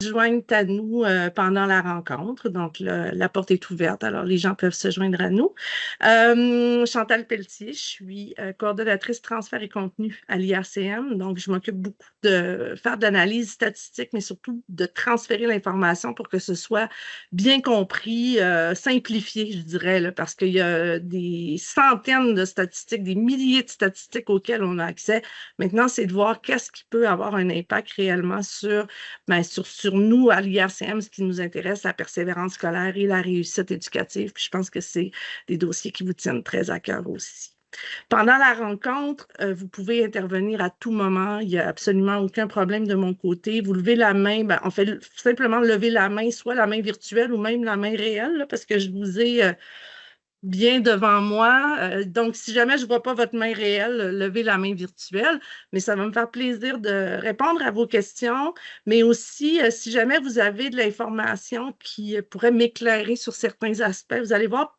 joignent à nous pendant la rencontre. Donc, la porte est ouverte, alors les gens peuvent se joindre à nous. Chantal Pelletier, je suis coordonnatrice transfert et contenu à l'IRCM. Donc, je m'occupe beaucoup de faire de l'analyse statistique, mais surtout de transférer l'information pour que ce soit bien compris, simplifié, je dirais, là, parce qu'il y a des centaines de statistiques, des milliers de statistiques auxquelles on a accès. Maintenant, c'est de voir qu'est-ce qui peut avoir un impact réellement sur nous, à l'IRCM, ce qui nous intéresse, la persévérance scolaire et la réussite éducative. Puis je pense que c'est des dossiers qui vous tiennent très à cœur aussi. Pendant la rencontre, vous pouvez intervenir à tout moment. Il n'y a absolument aucun problème de mon côté. Vous levez la main, on fait simplement lever la main, soit la main virtuelle ou même la main réelle, là, parce que je vous ai bien devant moi. Donc, si jamais je ne vois pas votre main réelle, levez la main virtuelle, mais ça va me faire plaisir de répondre à vos questions, mais aussi, si jamais vous avez de l'information qui pourrait m'éclairer sur certains aspects, vous allez voir,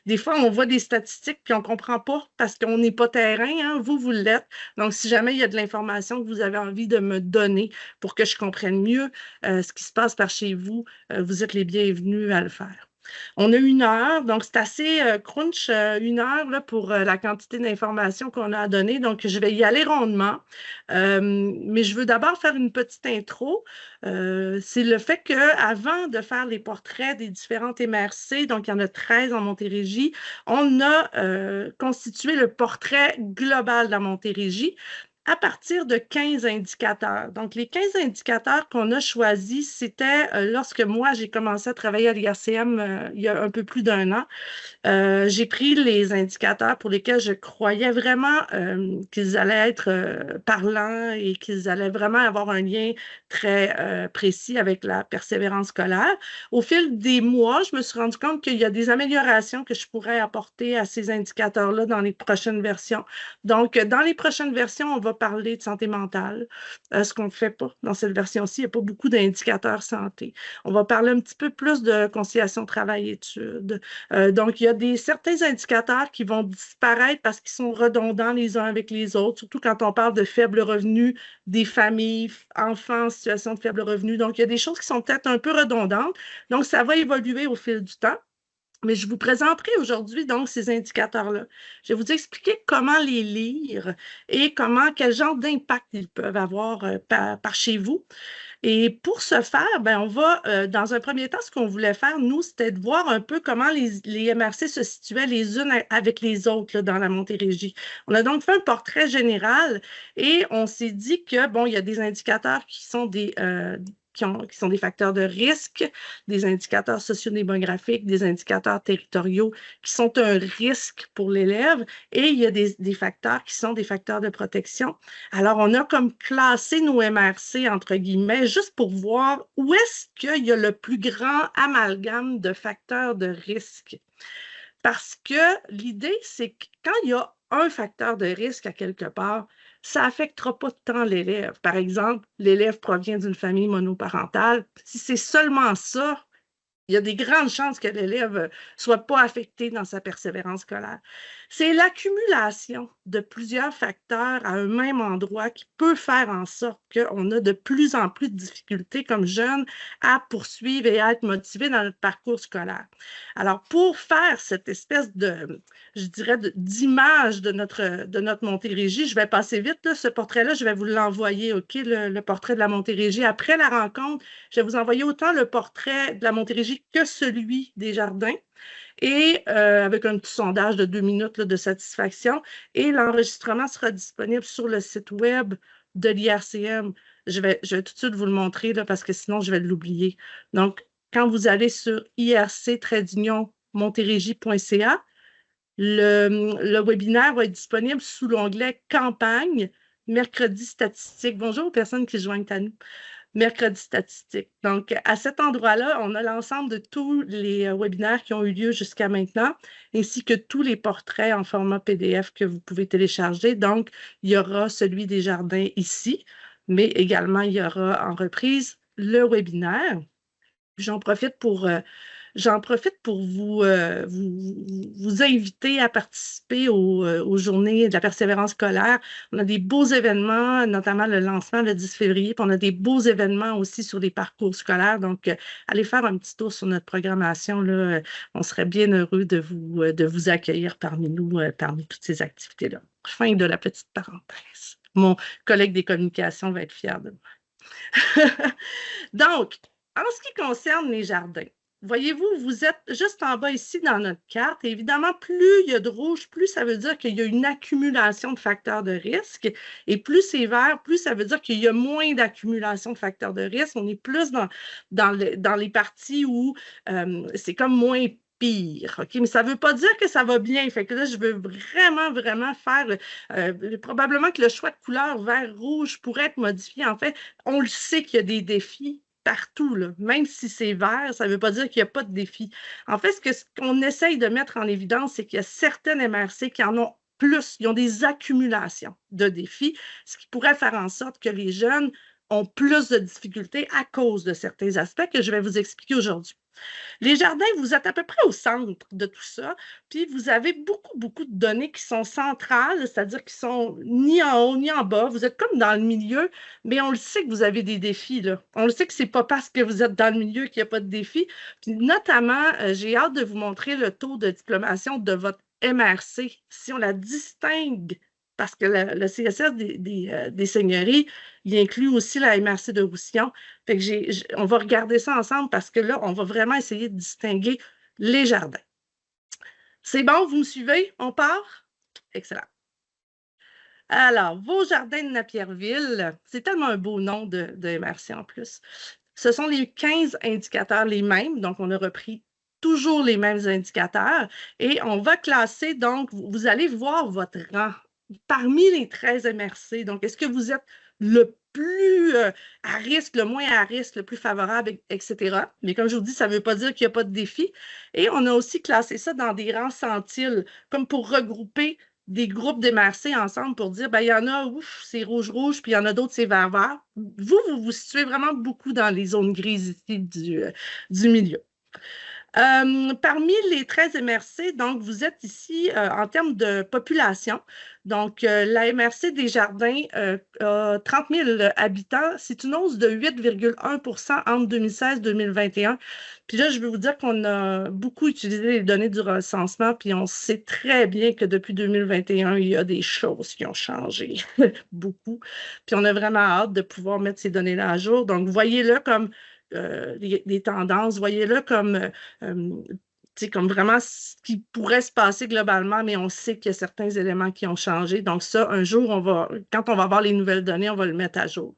des fois, on voit des statistiques puis on ne comprend pas parce qu'on n'est pas terrain, hein, vous l'êtes. Donc, si jamais il y a de l'information que vous avez envie de me donner pour que je comprenne mieux ce qui se passe par chez vous, vous êtes les bienvenus à le faire. On a 1 heure, donc c'est assez crunch, 1 heure là, pour la quantité d'informations qu'on a à donner. Donc, je vais y aller rondement. Mais je veux d'abord faire une petite intro. C'est le fait qu'avant de faire les portraits des différentes MRC, donc il y en a 13 en Montérégie, on a constitué le portrait global de la Montérégie à partir de 15 indicateurs. Donc, les 15 indicateurs qu'on a choisis, c'était lorsque moi, j'ai commencé à travailler à l'IRCM il y a un peu plus d'1 an. J'ai pris les indicateurs pour lesquels je croyais vraiment qu'ils allaient être parlants et qu'ils allaient vraiment avoir un lien très précis avec la persévérance scolaire. Au fil des mois, je me suis rendu compte qu'il y a des améliorations que je pourrais apporter à ces indicateurs-là dans les prochaines versions. Donc, dans les prochaines versions, on va parler de santé mentale, ce qu'on ne fait pas dans cette version-ci. Il n'y a pas beaucoup d'indicateurs santé. On va parler un petit peu plus de conciliation travail-études. Donc, il y a certains indicateurs qui vont disparaître parce qu'ils sont redondants les uns avec les autres, surtout quand on parle de faibles revenus des familles, enfants en situation de faible revenu. Donc, il y a des choses qui sont peut-être un peu redondantes. Donc, ça va évoluer au fil du temps. Mais je vous présenterai aujourd'hui donc ces indicateurs-là. Je vais vous expliquer comment les lire et quel genre d'impact ils peuvent avoir par chez vous. Et pour ce faire, on va, dans un premier temps, ce qu'on voulait faire, nous, c'était de voir un peu comment les MRC se situaient les unes avec les autres là, dans la Montérégie. On a donc fait un portrait général et on s'est dit que, bon, il y a des indicateurs qui sont qui sont des facteurs de risque, des indicateurs sociodémographiques, des indicateurs territoriaux qui sont un risque pour l'élève et il y a des facteurs qui sont des facteurs de protection. Alors, on a comme classé nos MRC, entre guillemets, juste pour voir où est-ce qu'il y a le plus grand amalgame de facteurs de risque. Parce que l'idée, c'est que quand il y a un facteur de risque à quelque part, ça n'affectera pas tant l'élève. Par exemple, l'élève provient d'une famille monoparentale. Si c'est seulement ça, il y a des grandes chances que l'élève ne soit pas affecté dans sa persévérance scolaire. C'est l'accumulation de plusieurs facteurs à un même endroit qui peut faire en sorte qu'on a de plus en plus de difficultés comme jeunes à poursuivre et à être motivés dans notre parcours scolaire. Alors, pour faire cette espèce de, je dirais, d'image de notre Montérégie, je vais passer vite, là, ce portrait-là, je vais vous l'envoyer, OK, le portrait de la Montérégie. Après la rencontre, je vais vous envoyer autant le portrait de la Montérégie que celui des jardins et avec un petit sondage de 2 minutes là, de satisfaction. Et l'enregistrement sera disponible sur le site web de l'IRCM. Je vais tout de suite vous le montrer là, parce que sinon, je vais l'oublier. Donc, quand vous allez sur irc-montérégie.ca, le webinaire va être disponible sous l'onglet Campagne, mercredi statistique. Bonjour aux personnes qui se joignent à nous. Mercredi statistique. Donc, à cet endroit-là, on a l'ensemble de tous les webinaires qui ont eu lieu jusqu'à maintenant, ainsi que tous les portraits en format PDF que vous pouvez télécharger. Donc, il y aura celui des jardins ici, mais également, il y aura en reprise le webinaire. J'en profite pour j'en profite pour vous inviter à participer aux journées de la persévérance scolaire. On a des beaux événements, notamment le lancement le 10 février, puis on a des beaux événements aussi sur les parcours scolaires. Donc, allez faire un petit tour sur notre programmation, là. On serait bien heureux de vous accueillir parmi nous, parmi toutes ces activités-là. Fin de la petite parenthèse. Mon collègue des communications va être fier de moi. Donc, en ce qui concerne les jardins, voyez-vous, vous êtes juste en bas ici dans notre carte. Et évidemment, plus il y a de rouge, plus ça veut dire qu'il y a une accumulation de facteurs de risque. Et plus c'est vert, plus ça veut dire qu'il y a moins d'accumulation de facteurs de risque. On est plus dans les parties où c'est comme moins pire, OK? Mais ça ne veut pas dire que ça va bien. Fait que là, je veux vraiment, vraiment faire... probablement que le choix de couleur vert-rouge pourrait être modifié. En fait, on le sait qu'il y a des défis partout, là. Même si c'est vert, ça ne veut pas dire qu'il n'y a pas de défis. En fait, ce qu'on essaye de mettre en évidence, c'est qu'il y a certaines MRC qui en ont plus, ils ont des accumulations de défis, ce qui pourrait faire en sorte que les jeunes ont plus de difficultés à cause de certains aspects que je vais vous expliquer aujourd'hui. Les jardins, vous êtes à peu près au centre de tout ça, puis vous avez beaucoup, beaucoup de données qui sont centrales, c'est-à-dire qui sont ni en haut ni en bas. Vous êtes comme dans le milieu, mais on le sait que vous avez des défis, là. On le sait que ce n'est pas parce que vous êtes dans le milieu qu'il n'y a pas de défis. Puis notamment, j'ai hâte de vous montrer le taux de diplomation de votre MRC. Si on la distingue, parce que le CSS des seigneuries, il inclut aussi la MRC de Roussillon. Fait que on va regarder ça ensemble parce que là, on va vraiment essayer de distinguer les jardins. C'est bon, vous me suivez? On part? Excellent. Alors, vos jardins de Napierville, c'est tellement un beau nom de MRC en plus. Ce sont les 15 indicateurs les mêmes, donc on a repris toujours les mêmes indicateurs et on va classer, donc vous allez voir votre rang parmi les 13 MRC. Donc, est-ce que vous êtes le plus à risque, le moins à risque, le plus favorable, etc. Mais comme je vous dis, ça ne veut pas dire qu'il n'y a pas de défi. Et on a aussi classé ça dans des rangs centiles, comme pour regrouper des groupes d'MRC ensemble pour dire, ben, il y en a, ouf, c'est rouge-rouge, puis il y en a d'autres, c'est vert-vert. Vous vous situez vraiment beaucoup dans les zones grises ici du milieu. Parmi les 13 MRC, donc vous êtes ici en termes de population. Donc, la MRC des Jardins a 30 000 habitants. C'est une hausse de 8,1 entre 2016 et 2021. Puis là, je veux vous dire qu'on a beaucoup utilisé les données du recensement, puis on sait très bien que depuis 2021, il y a des choses qui ont changé, beaucoup. Puis on a vraiment hâte de pouvoir mettre ces données-là à jour. Donc, voyez-le comme des tendances, voyez-le comme vraiment ce qui pourrait se passer globalement, mais on sait qu'il y a certains éléments qui ont changé. Donc ça, un jour, quand on va avoir les nouvelles données, on va le mettre à jour.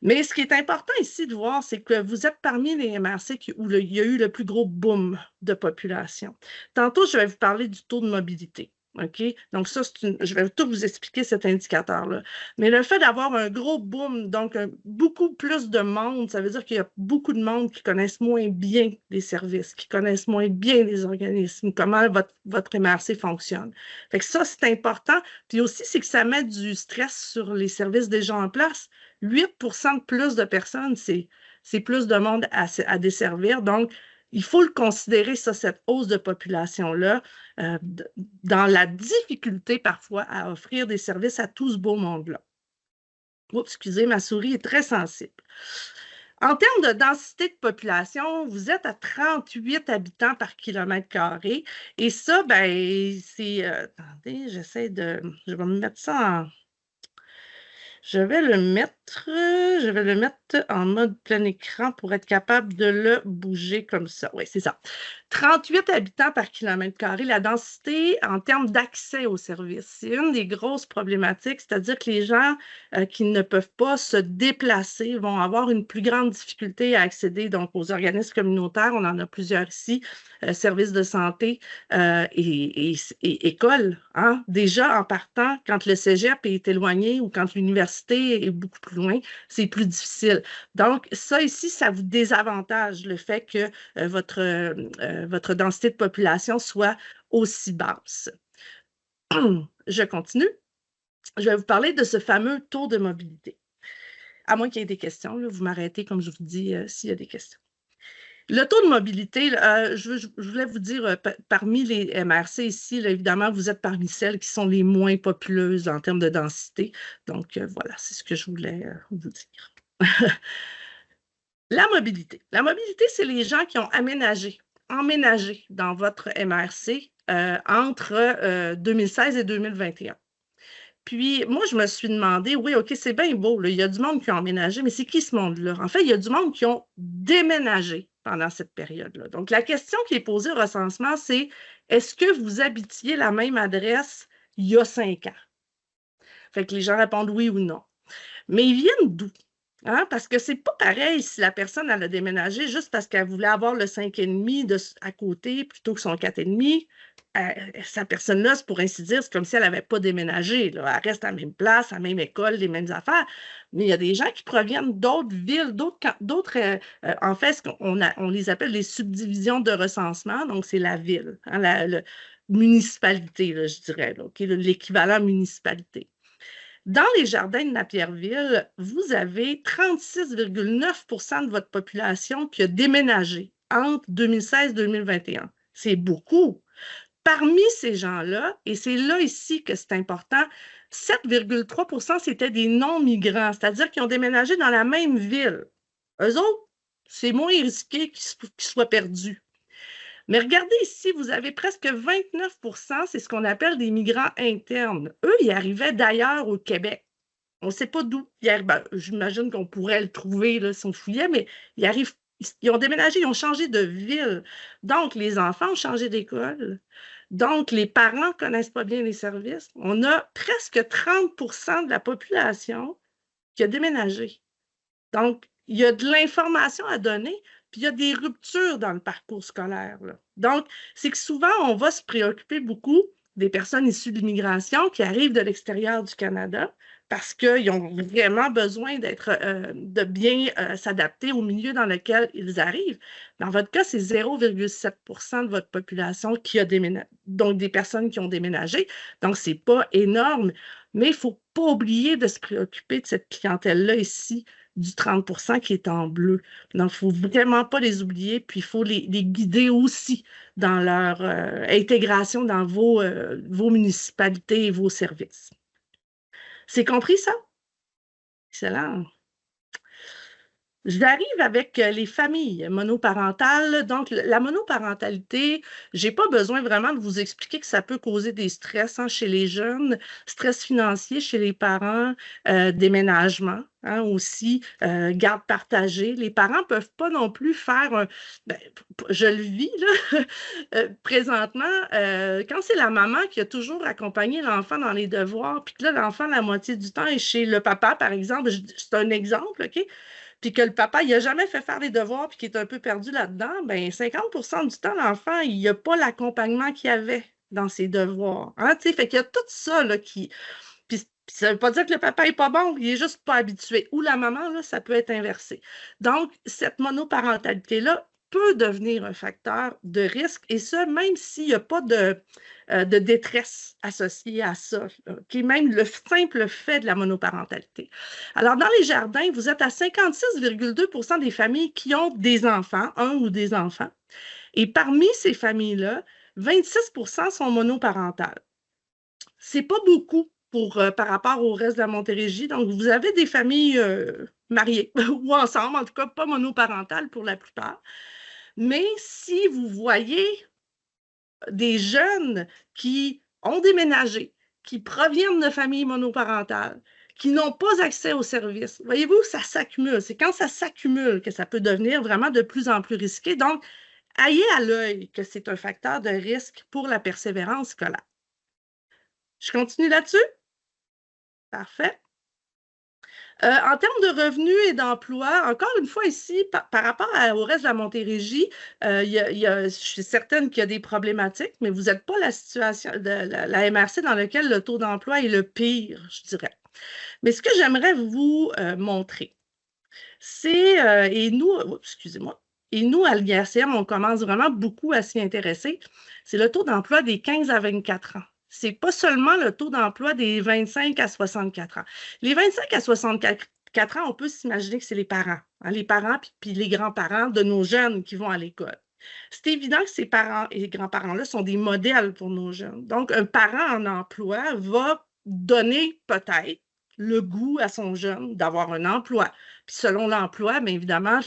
Mais ce qui est important ici de voir, c'est que vous êtes parmi les MRC où il y a eu le plus gros boom de population. Tantôt, je vais vous parler du taux de mobilité. OK? Donc, ça, je vais tout vous expliquer cet indicateur-là. Mais le fait d'avoir un gros boom, donc beaucoup plus de monde, ça veut dire qu'il y a beaucoup de monde qui connaissent moins bien les services, qui connaissent moins bien les organismes, comment votre MRC fonctionne. Fait que ça, c'est important. Puis aussi, c'est que ça met du stress sur les services déjà en place. 8 de plus de personnes, c'est plus de monde à desservir. Donc, il faut le considérer, ça, cette hausse de population-là, dans la difficulté parfois à offrir des services à tout ce beau monde-là. Oups, excusez, ma souris est très sensible. En termes de densité de population, vous êtes à 38 habitants par kilomètre carré. Et ça, ben, c'est... attendez, je vais me mettre ça en... Je vais le mettre en mode plein écran pour être capable de le bouger comme ça. Oui, c'est ça. 38 habitants par kilomètre carré, la densité en termes d'accès aux services. C'est une des grosses problématiques, c'est-à-dire que les gens qui ne peuvent pas se déplacer vont avoir une plus grande difficulté à accéder donc, aux organismes communautaires. On en a plusieurs ici, services de santé et écoles. Hein? Déjà, en partant, quand le cégep est éloigné ou quand l'université est beaucoup plus loin, c'est plus difficile. Donc, ça ici, ça vous désavantage le fait que votre densité de population soit aussi basse. Je continue. Je vais vous parler de ce fameux taux de mobilité. À moins qu'il y ait des questions, là, vous m'arrêtez, comme je vous dis, s'il y a des questions. Le taux de mobilité, je voulais vous dire, parmi les MRC ici, là, évidemment, vous êtes parmi celles qui sont les moins populeuses en termes de densité. Donc, voilà, c'est ce que je voulais vous dire. La mobilité. La mobilité, c'est les gens qui ont emménagé dans votre MRC entre 2016 et 2021. Puis, moi, je me suis demandé, oui, OK, c'est bien beau, là, il y a du monde qui a emménagé, mais c'est qui ce monde-là? En fait, il y a du monde qui ont déménagé pendant cette période-là. Donc, la question qui est posée au recensement, c'est est-ce que vous habitiez la même adresse il y a 5 ans? Fait que les gens répondent oui ou non. Mais ils viennent d'où? Hein? Parce que c'est pas pareil si la personne elle a déménagé juste parce qu'elle voulait avoir le 5,5 à côté plutôt que son 4,5. Sa personne-là, c'est pour ainsi dire, c'est comme si elle n'avait pas déménagé, là. Elle reste à la même place, à la même école, les mêmes affaires. Mais il y a des gens qui proviennent d'autres villes, en fait, on les appelle les subdivisions de recensement, donc c'est la ville, hein, la municipalité, là, je dirais, là, l'équivalent municipalité. Dans les jardins de Napierville, vous avez 36,9 de votre population qui a déménagé entre 2016 et 2021. C'est beaucoup. Parmi ces gens-là, et c'est là ici que c'est important, 7,3 c'était des non-migrants, c'est-à-dire qu'ils ont déménagé dans la même ville. Eux autres, c'est moins risqué qu'ils soient perdus. Mais regardez ici, vous avez presque 29 c'est ce qu'on appelle des migrants internes. Eux, ils arrivaient d'ailleurs au Québec. On ne sait pas d'où. J'imagine qu'on pourrait le trouver là, si on fouillait, mais ils ont déménagé, ils ont changé de ville. Donc, les enfants ont changé d'école. Donc, les parents ne connaissent pas bien les services. On a presque 30 de la population qui a déménagé. Donc, il y a de l'information à donner, puis il y a des ruptures dans le parcours scolaire, là. Donc, c'est que souvent, on va se préoccuper beaucoup des personnes issues de l'immigration qui arrivent de l'extérieur du Canada parce qu'ils ont vraiment besoin de bien s'adapter au milieu dans lequel ils arrivent. Dans votre cas, c'est 0,7 de votre population qui a déménagé, donc des personnes qui ont déménagé. Donc, ce n'est pas énorme, mais il ne faut pas oublier de se préoccuper de cette clientèle-là ici, du 30 qui est en bleu. Donc, il ne faut vraiment pas les oublier, puis il faut les guider aussi dans leur intégration dans vos municipalités et vos services. C'est compris, ça? Excellent. J'arrive avec les familles monoparentales. Donc, la monoparentalité, je n'ai pas besoin vraiment de vous expliquer que ça peut causer des stress chez les jeunes, stress financier chez les parents, déménagement aussi, garde partagée. Les parents ne peuvent pas non plus faire je le vis là, présentement, quand c'est la maman qui a toujours accompagné l'enfant dans les devoirs, puis que là, l'enfant, la moitié du temps est chez le papa, par exemple, c'est un exemple, OK? Puis que le papa, il n'a jamais fait faire les devoirs puis qu'il est un peu perdu là-dedans, bien, 50 du temps, l'enfant, il n'a pas l'accompagnement qu'il avait dans ses devoirs. Hein, fait qu'il y a tout ça là, qui... Puis ça ne veut pas dire que le papa n'est pas bon, il n'est juste pas habitué. Ou la maman, là, ça peut être inversé. Donc, cette monoparentalité-là peut devenir un facteur de risque, et ça, même s'il n'y a pas de détresse associée à ça, qui est même le simple fait de la monoparentalité. Alors, dans les jardins, vous êtes à 56,2 des familles qui ont des enfants, un ou des enfants, et parmi ces familles-là, 26 sont monoparentales. Ce n'est pas beaucoup par rapport au reste de la Montérégie. Donc, vous avez des familles mariées ou ensemble, en tout cas pas monoparentales pour la plupart. Mais si vous voyez des jeunes qui ont déménagé, qui proviennent de familles monoparentales, qui n'ont pas accès aux services, voyez-vous, ça s'accumule. C'est quand ça s'accumule que ça peut devenir vraiment de plus en plus risqué. Donc, ayez à l'œil que c'est un facteur de risque pour la persévérance scolaire. Je continue là-dessus? Parfait. En termes de revenus et d'emploi, encore une fois ici, par rapport au reste de la Montérégie, je suis certaine qu'il y a des problématiques, mais vous n'êtes pas la situation de la MRC dans laquelle le taux d'emploi est le pire, je dirais. Mais ce que j'aimerais vous montrer, c'est, et nous, excusez-moi, et nous, à l'IRCM, on commence vraiment beaucoup à s'y intéresser, c'est le taux d'emploi des 15 à 24 ans. Ce n'est pas seulement le taux d'emploi des 25 à 64 ans. Les 25 à 64 4 ans, on peut s'imaginer que c'est les parents, hein, les parents puis les grands-parents de nos jeunes qui vont à l'école. C'est évident que ces parents et grands-parents-là sont des modèles pour nos jeunes. Donc, un parent en emploi va donner peut-être le goût à son jeune d'avoir un emploi. Puis selon l'emploi, bien évidemment,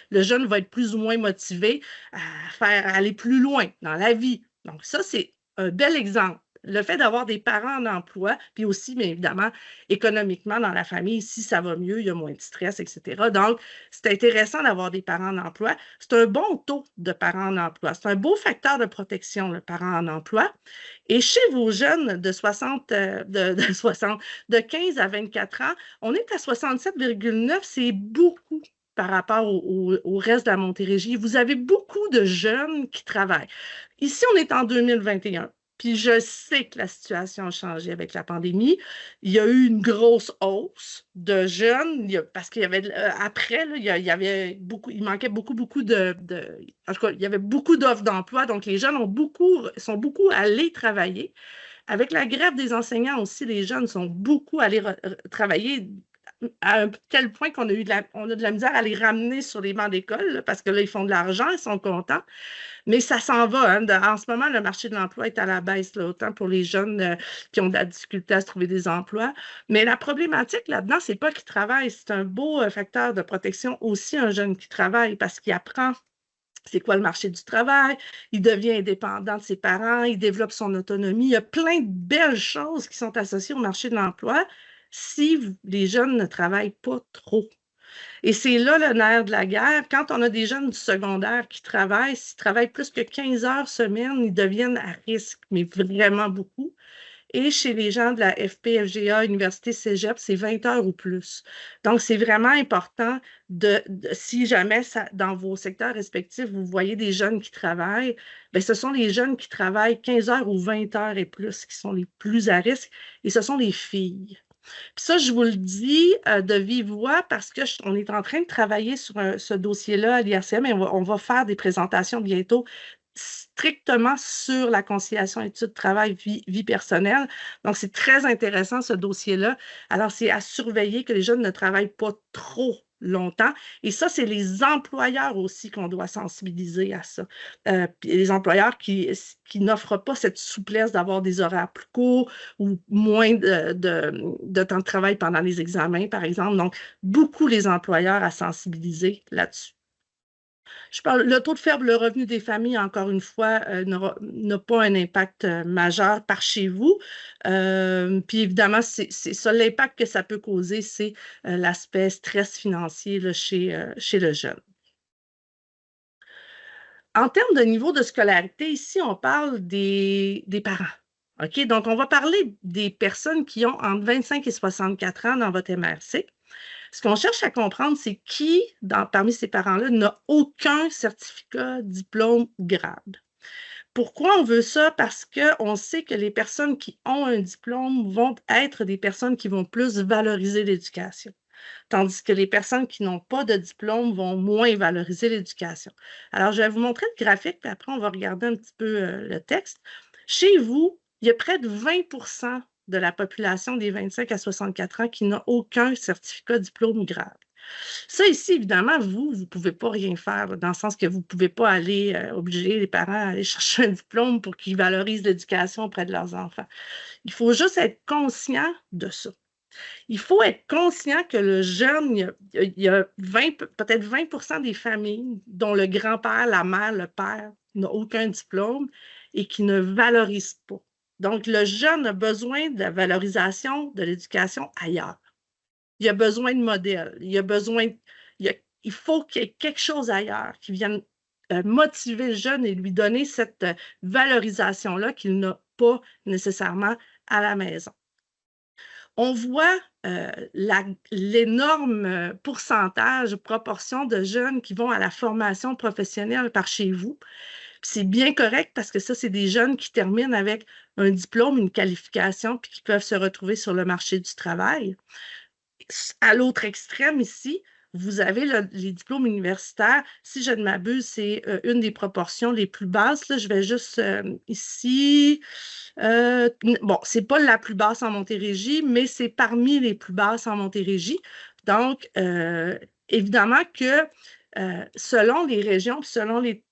le jeune va être plus ou moins motivé à aller plus loin dans la vie. Donc, ça, c'est un bel exemple. Le fait d'avoir des parents en emploi, puis aussi, bien évidemment, économiquement dans la famille, si ça va mieux, il y a moins de stress, etc. Donc, c'est intéressant d'avoir des parents en emploi. C'est un bon taux de parents en emploi. C'est un beau facteur de protection, le parent en emploi. Et chez vos jeunes de 15 à 24 ans, on est à 67,9. C'est beaucoup par rapport au reste de la Montérégie. Vous avez beaucoup de jeunes qui travaillent. Ici, on est en 2021. Puis je sais que la situation a changé avec la pandémie. Il y a eu une grosse hausse de jeunes parce qu'il y avait après, là, il manquait beaucoup en tout cas, il y avait beaucoup d'offres d'emploi. Donc, les jeunes sont beaucoup allés travailler. Avec la grève des enseignants aussi, les jeunes sont beaucoup allés travailler à un tel point qu'on on a de la misère à les ramener sur les bancs d'école parce que là, ils font de l'argent, ils sont contents. Mais ça s'en va. Hein. En ce moment, le marché de l'emploi est à la baisse, là, autant pour les jeunes qui ont de la difficulté à se trouver des emplois. Mais la problématique là-dedans, c'est pas qu'ils travaillent. C'est un beau facteur de protection aussi, un jeune qui travaille, parce qu'il apprend c'est quoi le marché du travail, il devient indépendant de ses parents, il développe son autonomie. Il y a plein de belles choses qui sont associées au marché de l'emploi si les jeunes ne travaillent pas trop. Et c'est là le nerf de la guerre. Quand on a des jeunes du secondaire qui travaillent, s'ils travaillent plus que 15 heures semaine, ils deviennent à risque, mais vraiment beaucoup. Et chez les gens de la FP-FGA, Université Cégep, c'est 20 heures ou plus. Donc, c'est vraiment important si jamais dans vos secteurs respectifs, vous voyez des jeunes qui travaillent, bien, ce sont les jeunes qui travaillent 15 heures ou 20 heures et plus qui sont les plus à risque, et ce sont les filles. Puis ça, je vous le dis de vive voix parce qu'on est en train de travailler sur ce dossier-là à l'IRCM et on va faire des présentations bientôt strictement sur la conciliation études-travail, vie personnelle. Donc, c'est très intéressant ce dossier-là. Alors, c'est à surveiller que les jeunes ne travaillent pas trop longtemps. Et ça, c'est les employeurs aussi qu'on doit sensibiliser à ça. Puis les employeurs qui n'offrent pas cette souplesse d'avoir des horaires plus courts ou moins de temps de travail pendant les examens, par exemple. Donc, beaucoup les employeurs à sensibiliser là-dessus. Le taux de faible revenu des familles, encore une fois, n'a pas un impact majeur par chez vous. Puis évidemment, c'est ça, l'impact que ça peut causer, c'est l'aspect stress financier là, chez le jeune. En termes de niveau de scolarité, ici, on parle des parents. OK? Donc, on va parler des personnes qui ont entre 25 et 64 ans dans votre MRC. Ce qu'on cherche à comprendre, c'est qui, parmi ces parents-là, n'a aucun certificat, diplôme ou grade. Pourquoi on veut ça? Parce qu'on sait que les personnes qui ont un diplôme vont être des personnes qui vont plus valoriser l'éducation, tandis que les personnes qui n'ont pas de diplôme vont moins valoriser l'éducation. Alors, je vais vous montrer le graphique, puis après, on va regarder un petit peu le texte. Chez vous, il y a près de 20 de la population des 25 à 64 ans qui n'a aucun certificat, diplôme ou grade. Ça ici, évidemment, vous ne pouvez pas rien faire, dans le sens que vous ne pouvez pas aller obliger les parents à aller chercher un diplôme pour qu'ils valorisent l'éducation auprès de leurs enfants. Il faut juste être conscient de ça. Il faut être conscient que le jeune, il y a peut-être 20 des familles dont le grand-père, la mère, le père n'a aucun diplôme et qui ne valorisent pas. Donc, le jeune a besoin de la valorisation de l'éducation ailleurs. Il a besoin de modèles. Il faut qu'il y ait quelque chose ailleurs qui vienne motiver le jeune et lui donner cette valorisation-là qu'il n'a pas nécessairement à la maison. On voit l'énorme pourcentage, proportion de jeunes qui vont à la formation professionnelle par chez vous. C'est bien correct parce que ça, c'est des jeunes qui terminent avec un diplôme, une qualification, puis qui peuvent se retrouver sur le marché du travail. À l'autre extrême ici, vous avez les diplômes universitaires. Si je ne m'abuse, c'est une des proportions les plus basses. Là, je vais juste ici. Bon, ce n'est pas la plus basse en Montérégie, mais c'est parmi les plus basses en Montérégie. Donc, évidemment que selon les régions, puis selon les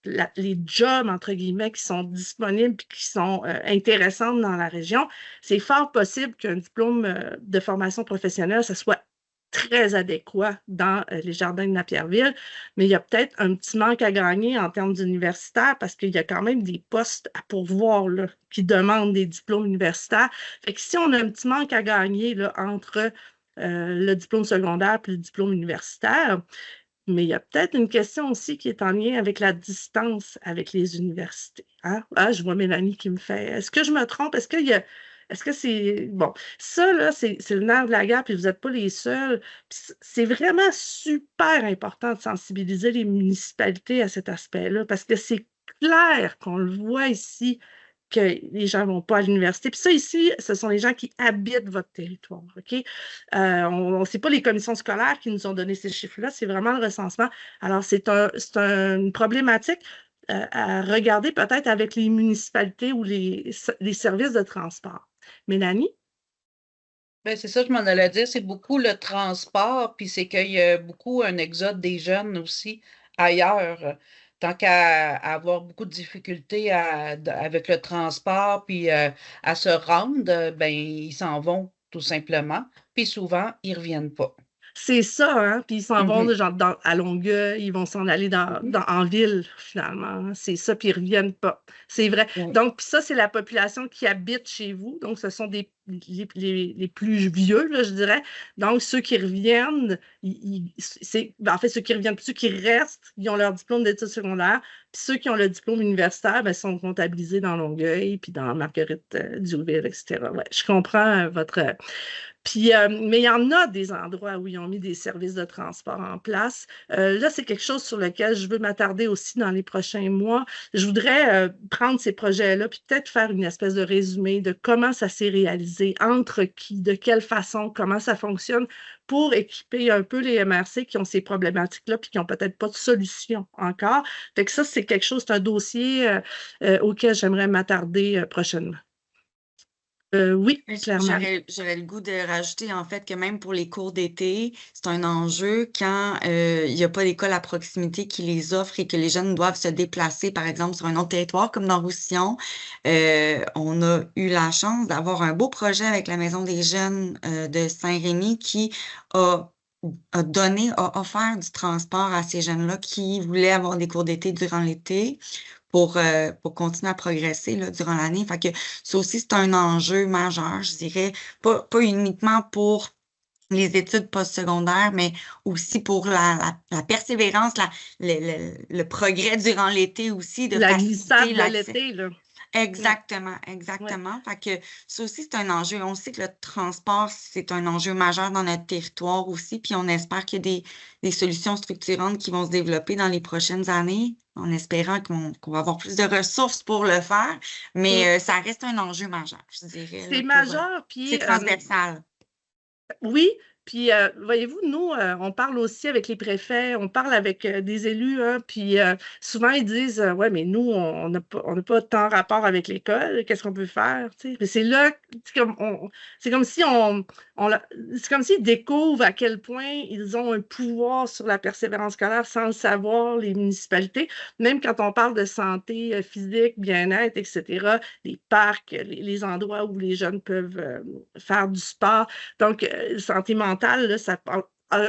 jobs, entre guillemets, qui sont disponibles et qui sont intéressants dans la région, c'est fort possible qu'un diplôme de formation professionnelle, ça soit très adéquat dans les jardins de Napierville, mais il y a peut-être un petit manque à gagner en termes d'universitaires parce qu'il y a quand même des postes à pourvoir là, qui demandent des diplômes universitaires. Fait que si on a un petit manque à gagner là, entre le diplôme secondaire et le diplôme universitaire, mais il y a peut-être une question aussi qui est en lien avec la distance avec les universités. Hein? Ah, je vois Mélanie qui me fait. Est-ce que je me trompe? Est-ce que c'est. Bon, ça, là, c'est le nerf de la guerre, puis vous n'êtes pas les seuls. C'est vraiment super important de sensibiliser les municipalités à cet aspect-là, parce que c'est clair qu'on le voit ici que les gens ne vont pas à l'université. Puis ça, ici, ce sont les gens qui habitent votre territoire, OK? C'est pas les commissions scolaires qui nous ont donné ces chiffres-là, c'est vraiment le recensement. Alors, c'est une problématique à regarder peut-être avec les municipalités ou les services de transport. Mélanie? Ben, c'est ça, je m'en allais dire, c'est beaucoup le transport, puis c'est qu'il y a beaucoup un exode des jeunes aussi ailleurs. Tant qu'à avoir beaucoup de difficultés avec le transport, puis à se rendre, ben, ils s'en vont tout simplement, puis souvent, ils reviennent pas. C'est ça, hein? Puis ils s'en vont Mhm. genre à Longueuil, ils vont s'en aller Mhm. en ville, finalement. Hein. C'est ça, puis ils ne reviennent pas. C'est vrai. Oui. Donc, puis ça, c'est la population qui habite chez vous. Donc, ce sont les plus vieux, là, je dirais. Donc, ceux qui reviennent, en fait, ceux qui reviennent, ceux qui restent, ils ont leur diplôme d'études secondaires. Puis ceux qui ont le diplôme universitaire, ben, sont comptabilisés dans Longueuil, puis dans Marguerite Diouville, etc. Ouais, je comprends votre. Puis, mais il y en a des endroits où ils ont mis des services de transport en place. Là, c'est quelque chose sur lequel je veux m'attarder aussi dans les prochains mois. Je voudrais prendre ces projets-là, puis peut-être faire une espèce de résumé de comment ça s'est réalisé, entre qui, de quelle façon, comment ça fonctionne, pour équiper un peu les MRC qui ont ces problématiques-là, puis qui n'ont peut-être pas de solution encore. Fait que ça, c'est quelque chose, c'est un dossier auquel j'aimerais m'attarder prochainement. Oui, clairement. J'aurais le goût de rajouter en fait que même pour les cours d'été, c'est un enjeu quand il n'y a pas d'école à proximité qui les offre et que les jeunes doivent se déplacer, par exemple, sur un autre territoire comme dans Roussillon. On a eu la chance d'avoir un beau projet avec la Maison des jeunes de Saint-Rémy qui a a offert du transport à ces jeunes-là qui voulaient avoir des cours d'été durant l'été pour continuer à progresser là, durant l'année. Fait que ça aussi, c'est un enjeu majeur, je dirais, pas uniquement pour les études postsecondaires, mais aussi pour la persévérance, le progrès durant l'été aussi, de La faciliter glissade de l'accès. l'été, là. Ouais, Exactement, ouais. exactement. Fait que ça aussi, c'est un enjeu. On sait que le transport, c'est un enjeu majeur dans notre territoire aussi, puis on espère qu'il y a des solutions structurantes qui vont se développer dans les prochaines années, en espérant qu'on va avoir plus de ressources pour le faire, Mm. mais ça reste un enjeu majeur, je dirais, C'est là, majeur, c'est puis transversal. oui, puis voyez-vous, nous, on parle aussi avec les préfets, on parle avec des élus, hein, puis souvent ils disent ouais, mais nous, on n'a pas tant rapport avec l'école, qu'est-ce qu'on peut faire? Tu sais? Mais c'est là, c'est comme si c'est comme s'ils découvrent à quel point ils ont un pouvoir sur la persévérance scolaire sans le savoir, les municipalités. Même quand on parle de santé physique, bien-être, etc., les parcs, les endroits où les jeunes peuvent faire du sport. Donc, santé mentale, là,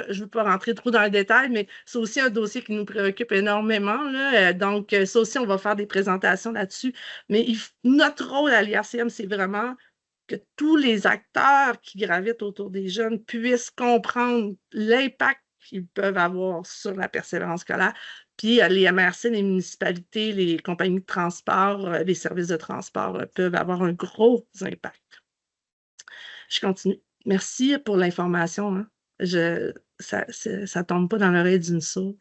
je ne veux pas rentrer trop dans le détail, mais c'est aussi un dossier qui nous préoccupe énormément. Là. Donc, ça aussi, on va faire des présentations là-dessus. Mais notre rôle à l'IRCM, c'est vraiment que tous les acteurs qui gravitent autour des jeunes puissent comprendre l'impact qu'ils peuvent avoir sur la persévérance scolaire. Puis les MRC, les municipalités, les compagnies de transport, les services de transport peuvent avoir un gros impact. Je continue. Merci pour l'information. Hein. Ça tombe pas dans l'oreille d'une sourde.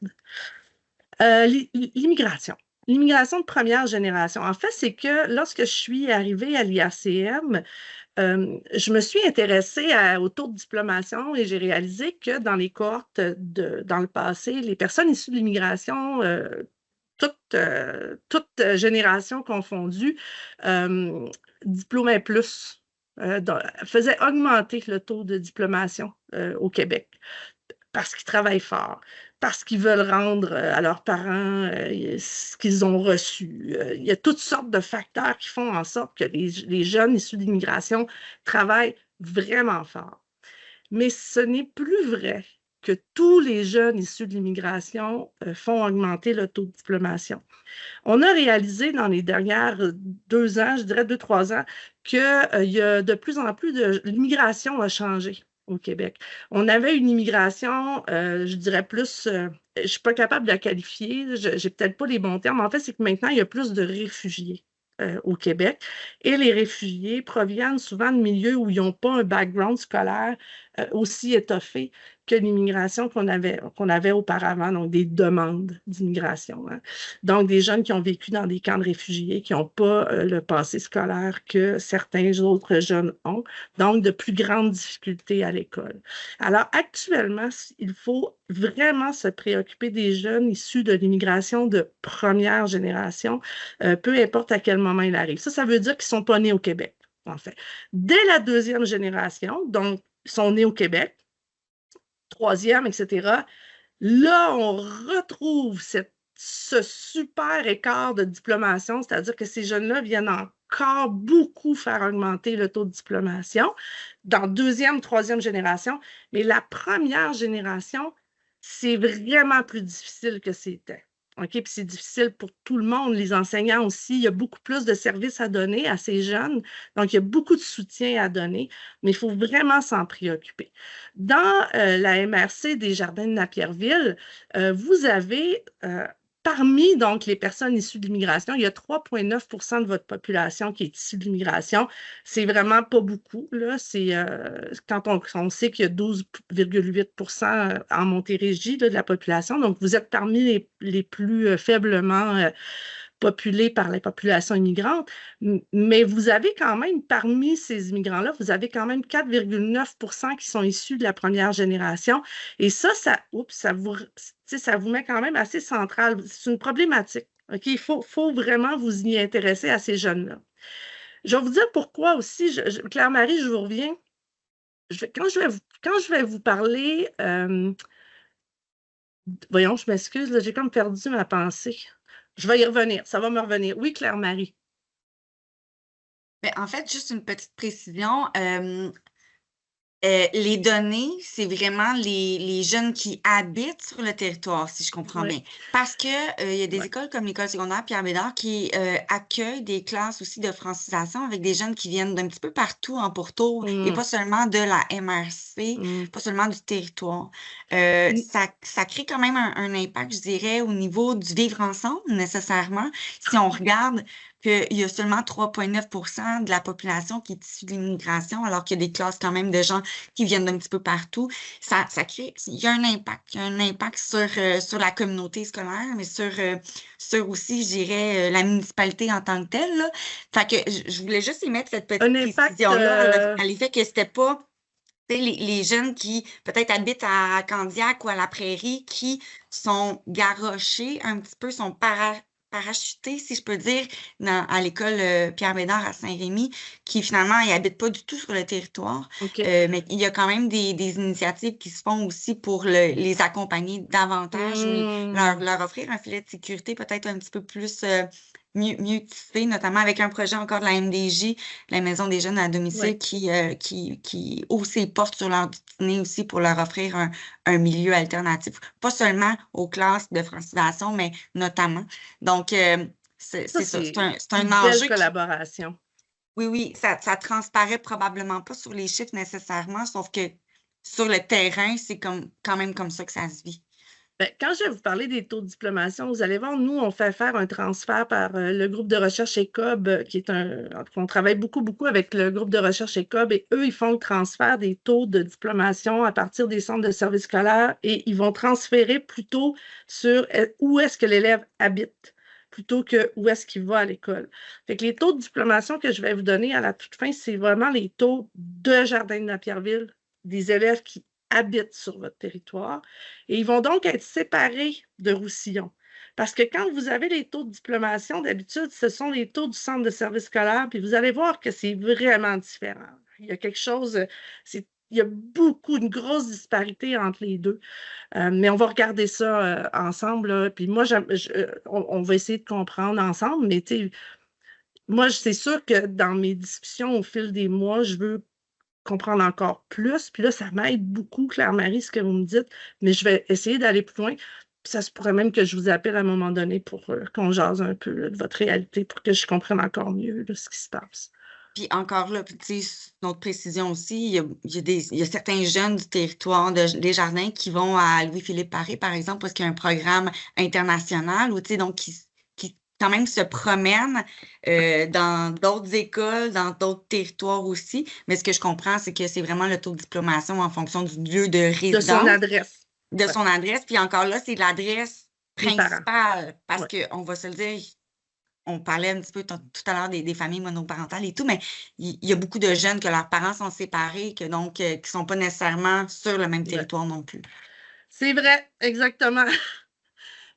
L'immigration. L'immigration de première génération. En fait, c'est que lorsque je suis arrivée à l'IACM, je me suis intéressée au taux de diplomation et j'ai réalisé que dans les cohortes dans le passé, les personnes issues de l'immigration, toutes générations confondues, diplômaient plus, faisait augmenter le taux de diplomation au Québec. parce qu'ils travaillent fort, parce qu'ils veulent rendre à leurs parents ce qu'ils ont reçu. Il y a toutes sortes de facteurs qui font en sorte que les jeunes issus de l'immigration travaillent vraiment fort. Mais ce n'est plus vrai que tous les jeunes issus de l'immigration font augmenter le taux de diplomation. On a réalisé dans les dernières 2 ans, je dirais 2, 3 ans, qu'il y a de plus en plus l'immigration a changé au Québec. On avait une immigration, je dirais plus, je ne suis pas capable de la qualifier, je n'ai peut-être pas les bons termes. En fait, c'est que maintenant, il y a plus de réfugiés au Québec. Et les réfugiés proviennent souvent de milieux où ils n'ont pas un background scolaire aussi étoffé que l'immigration qu'on avait auparavant, donc des demandes d'immigration. Hein. Donc, des jeunes qui ont vécu dans des camps de réfugiés, qui n'ont pas le passé scolaire que certains autres jeunes ont, donc de plus grandes difficultés à l'école. Alors, actuellement, il faut vraiment se préoccuper des jeunes issus de l'immigration de première génération, peu importe à quel moment il arrive. Ça veut dire qu'ils ne sont pas nés au Québec, en fait. Dès la 2e génération, donc, ils sont nés au Québec, 3e, etc. Là, on retrouve ce super écart de diplomation, c'est-à-dire que ces jeunes-là viennent encore beaucoup faire augmenter le taux de diplomation dans 2e, 3e génération. Mais la première génération, c'est vraiment plus difficile que c'était. OK? Puis c'est difficile pour tout le monde, les enseignants aussi. Il y a beaucoup plus de services à donner à ces jeunes. Donc, il y a beaucoup de soutien à donner, mais il faut vraiment s'en préoccuper. Dans la MRC des Jardins de Napierville, vous avez parmi donc les personnes issues de l'immigration, il y a 3,9 % de votre population qui est issue de l'immigration. C'est vraiment pas beaucoup. Là. C'est, quand on sait qu'il y a 12,8 % en Montérégie là, de la population. Donc, vous êtes parmi les plus faiblement populés par la population immigrante, mais vous avez quand même, parmi ces immigrants-là, vous avez quand même 4,9 % qui sont issus de la première génération. Et ça vous met quand même assez central. C'est une problématique. OK? Il faut vraiment vous y intéresser à ces jeunes-là. Je vais vous dire pourquoi aussi. Claire-Marie, je vous reviens. Quand je vais vous parler, voyons, je m'excuse, j'ai comme perdu ma pensée. Je vais y revenir, ça va me revenir. Oui, Claire-Marie. Ben, en fait, juste une petite précision. Les données, c'est vraiment les jeunes qui habitent sur le territoire, si je comprends Oui. bien. Parce que il y a des Ouais. écoles comme l'école secondaire Pierre Bédard qui accueillent des classes aussi de francisation avec des jeunes qui viennent d'un petit peu partout en pourtour et pas seulement de la MRC, pas seulement du territoire. Ça crée quand même un impact, je dirais, au niveau du vivre ensemble, nécessairement. Si on regarde qu'il y a seulement 3,9 % de la population qui est issue de l'immigration, alors qu'il y a des classes quand même de gens qui viennent d'un petit peu partout, ça crée, il y a un impact. Il y a un impact sur la communauté scolaire, mais sur aussi, je dirais, la municipalité en tant que telle. Là. Fait que je voulais juste émettre cette petite précision-là à l'effet que c'était pas les jeunes qui peut-être habitent à Candiac ou à la Prairie qui sont garrochés un petit peu, sont parachutés, si je peux dire, à l'école Pierre Bédard à Saint-Rémy, qui finalement, ils n'habitent pas du tout sur le territoire. Okay. Mais il y a quand même des initiatives qui se font aussi pour les accompagner davantage ou leur offrir un filet de sécurité peut-être un petit peu plus mieux tissé, notamment avec un projet encore de la MDJ, la Maison des jeunes à domicile, qui ouvre ses portes sur leur destinée aussi pour leur offrir un milieu alternatif, pas seulement aux classes de francisation, mais notamment. Donc, c'est ça. C'est un enjeu. Belle collaboration. Oui, ça transparaît probablement pas sur les chiffres nécessairement, sauf que sur le terrain, c'est quand même comme ça que ça se vit. Bien, quand je vais vous parler des taux de diplomation, vous allez voir, nous, on fait faire un transfert par le groupe de recherche ECOB, qui est on travaille beaucoup avec le groupe de recherche ECOB, et eux, ils font le transfert des taux de diplomation à partir des centres de services scolaires et ils vont transférer plutôt sur où est-ce que l'élève habite, plutôt que où est-ce qu'il va à l'école. Fait que les taux de diplomation que je vais vous donner à la toute fin, c'est vraiment les taux de Jardins de Napierville, des élèves qui habitent sur votre territoire. Et ils vont donc être séparés de Roussillon. Parce que quand vous avez les taux de diplomation, d'habitude, ce sont les taux du centre de service scolaire, puis vous allez voir que c'est vraiment différent. Il y a quelque chose, il y a une grosse disparité entre les deux. Mais on va regarder ça ensemble, là. Puis moi, on va essayer de comprendre ensemble, mais tu sais, moi, c'est sûr que dans mes discussions au fil des mois, je veux comprendre encore plus. Puis là, ça m'aide beaucoup, Claire-Marie, ce que vous me dites, mais je vais essayer d'aller plus loin. Puis ça se pourrait même que je vous appelle à un moment donné pour qu'on jase un peu là, de votre réalité, pour que je comprenne encore mieux là, ce qui se passe. Puis encore là, puis, tu sais, une autre précision aussi, il y a certains jeunes du territoire des Jardins qui vont à Louis-Philippe Paré, par exemple, parce qu'il y a un programme international, ou, tu sais, donc qui quand même se promènent dans d'autres écoles, dans d'autres territoires aussi. Mais ce que je comprends, c'est que c'est vraiment le taux de diplomation en fonction du lieu de De son résidence, adresse. de son adresse. Puis encore là, c'est l'adresse Les parents. principale, parce Ouais. qu'on va se le dire, on parlait un petit peu tout à l'heure des familles monoparentales et tout, mais il y a beaucoup de jeunes que leurs parents sont séparés, que donc qui ne sont pas nécessairement sur le même Ouais. territoire non plus. C'est vrai, exactement.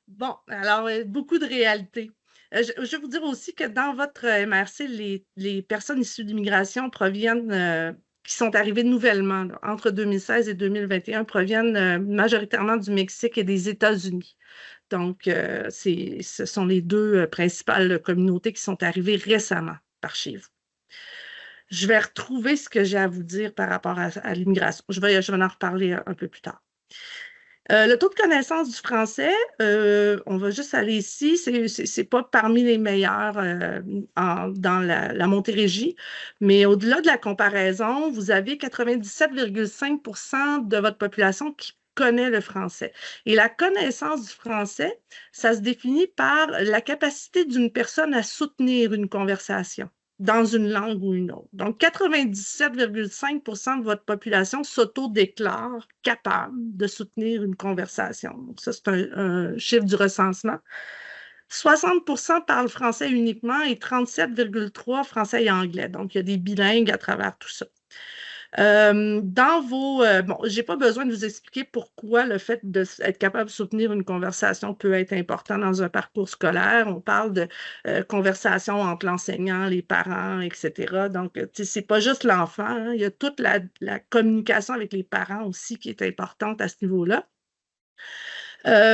Bon, alors, beaucoup de réalités. Je vais vous dire aussi que dans votre MRC, les personnes issues d'immigration proviennent, qui sont arrivées nouvellement, là, entre 2016 et 2021, proviennent majoritairement du Mexique et des États-Unis. Donc, ce sont les deux principales communautés qui sont arrivées récemment par chez vous. Je vais retrouver ce que j'ai à vous dire par rapport à l'immigration. Je vais en reparler un peu plus tard. Le taux de connaissance du français, on va juste aller ici, c'est pas parmi les meilleurs dans la Montérégie, mais au-delà de la comparaison, vous avez 97,5 de votre population qui connaît le français. Et la connaissance du français, ça se définit par la capacité d'une personne à soutenir une conversation dans une langue ou une autre. Donc, 97,5 de votre population s'auto-déclare capable de soutenir une conversation. Donc, ça, c'est un chiffre du recensement. 60 parlent français uniquement et 37,3 français et anglais. Donc, il y a des bilingues à travers tout ça. Bon, je n'ai pas besoin de vous expliquer pourquoi le fait d'être capable de soutenir une conversation peut être important dans un parcours scolaire. On parle de conversation entre l'enseignant, les parents, etc. Donc, ce n'est pas juste l'enfant, hein. Il y a toute la communication avec les parents aussi qui est importante à ce niveau-là.